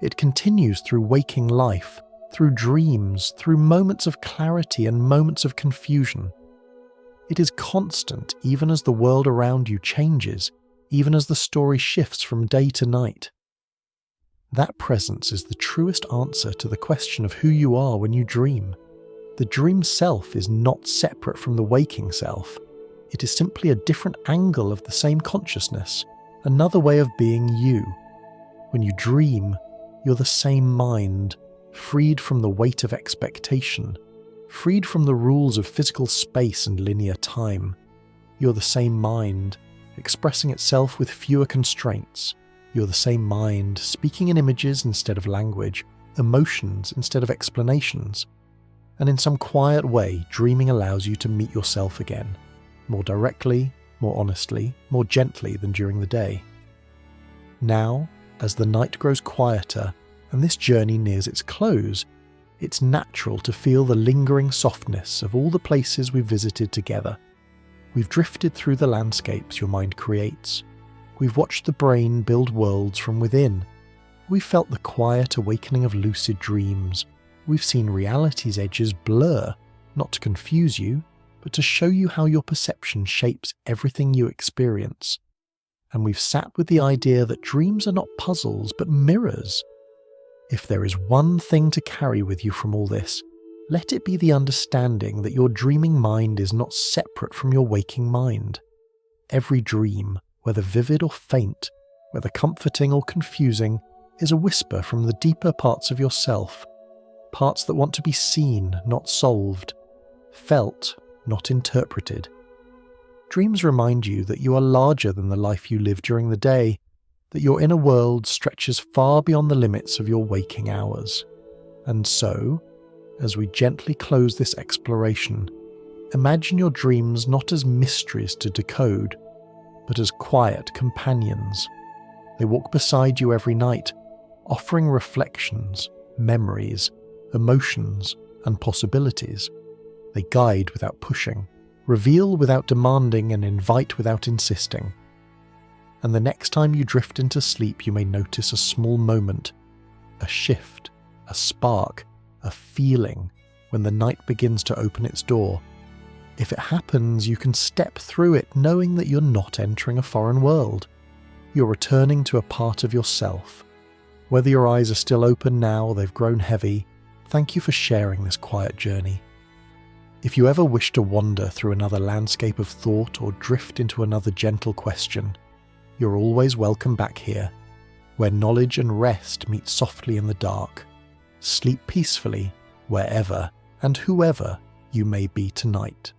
It continues through waking life, through dreams, through moments of clarity and moments of confusion. It is constant even as the world around you changes, even as the story shifts from day to night. That presence is the truest answer to the question of who you are when you dream. The dream self is not separate from the waking self. It is simply a different angle of the same consciousness, another way of being you. When you dream, you're the same mind, freed from the weight of expectation, freed from the rules of physical space and linear time. You're the same mind, expressing itself with fewer constraints. You're the same mind, speaking in images instead of language, emotions instead of explanations. And in some quiet way, dreaming allows you to meet yourself again, more directly, more honestly, more gently than during the day. Now, as the night grows quieter and this journey nears its close, it's natural to feel the lingering softness of all the places we've visited together. We've drifted through the landscapes your mind creates. We've watched the brain build worlds from within. We've felt the quiet awakening of lucid dreams. We've seen reality's edges blur, not to confuse you, but to show you how your perception shapes everything you experience. And we've sat with the idea that dreams are not puzzles, but mirrors. If there is one thing to carry with you from all this, let it be the understanding that your dreaming mind is not separate from your waking mind. Every dream, whether vivid or faint, whether comforting or confusing, is a whisper from the deeper parts of yourself, parts that want to be seen, not solved, felt, not interpreted. Dreams remind you that you are larger than the life you live during the day, that your inner world stretches far beyond the limits of your waking hours. And so, as we gently close this exploration, imagine your dreams not as mysteries to decode, but as quiet companions. They walk beside you every night, offering reflections, memories, emotions, and possibilities. They guide without pushing, reveal without demanding, and invite without insisting. And the next time you drift into sleep, you may notice a small moment, a shift, a spark, a feeling when the night begins to open its door. If it happens, you can step through it knowing that you're not entering a foreign world. You're returning to a part of yourself. Whether your eyes are still open now or they've grown heavy, thank you for sharing this quiet journey. If you ever wish to wander through another landscape of thought or drift into another gentle question, you're always welcome back here, where knowledge and rest meet softly in the dark. Sleep peacefully, wherever and whoever you may be tonight.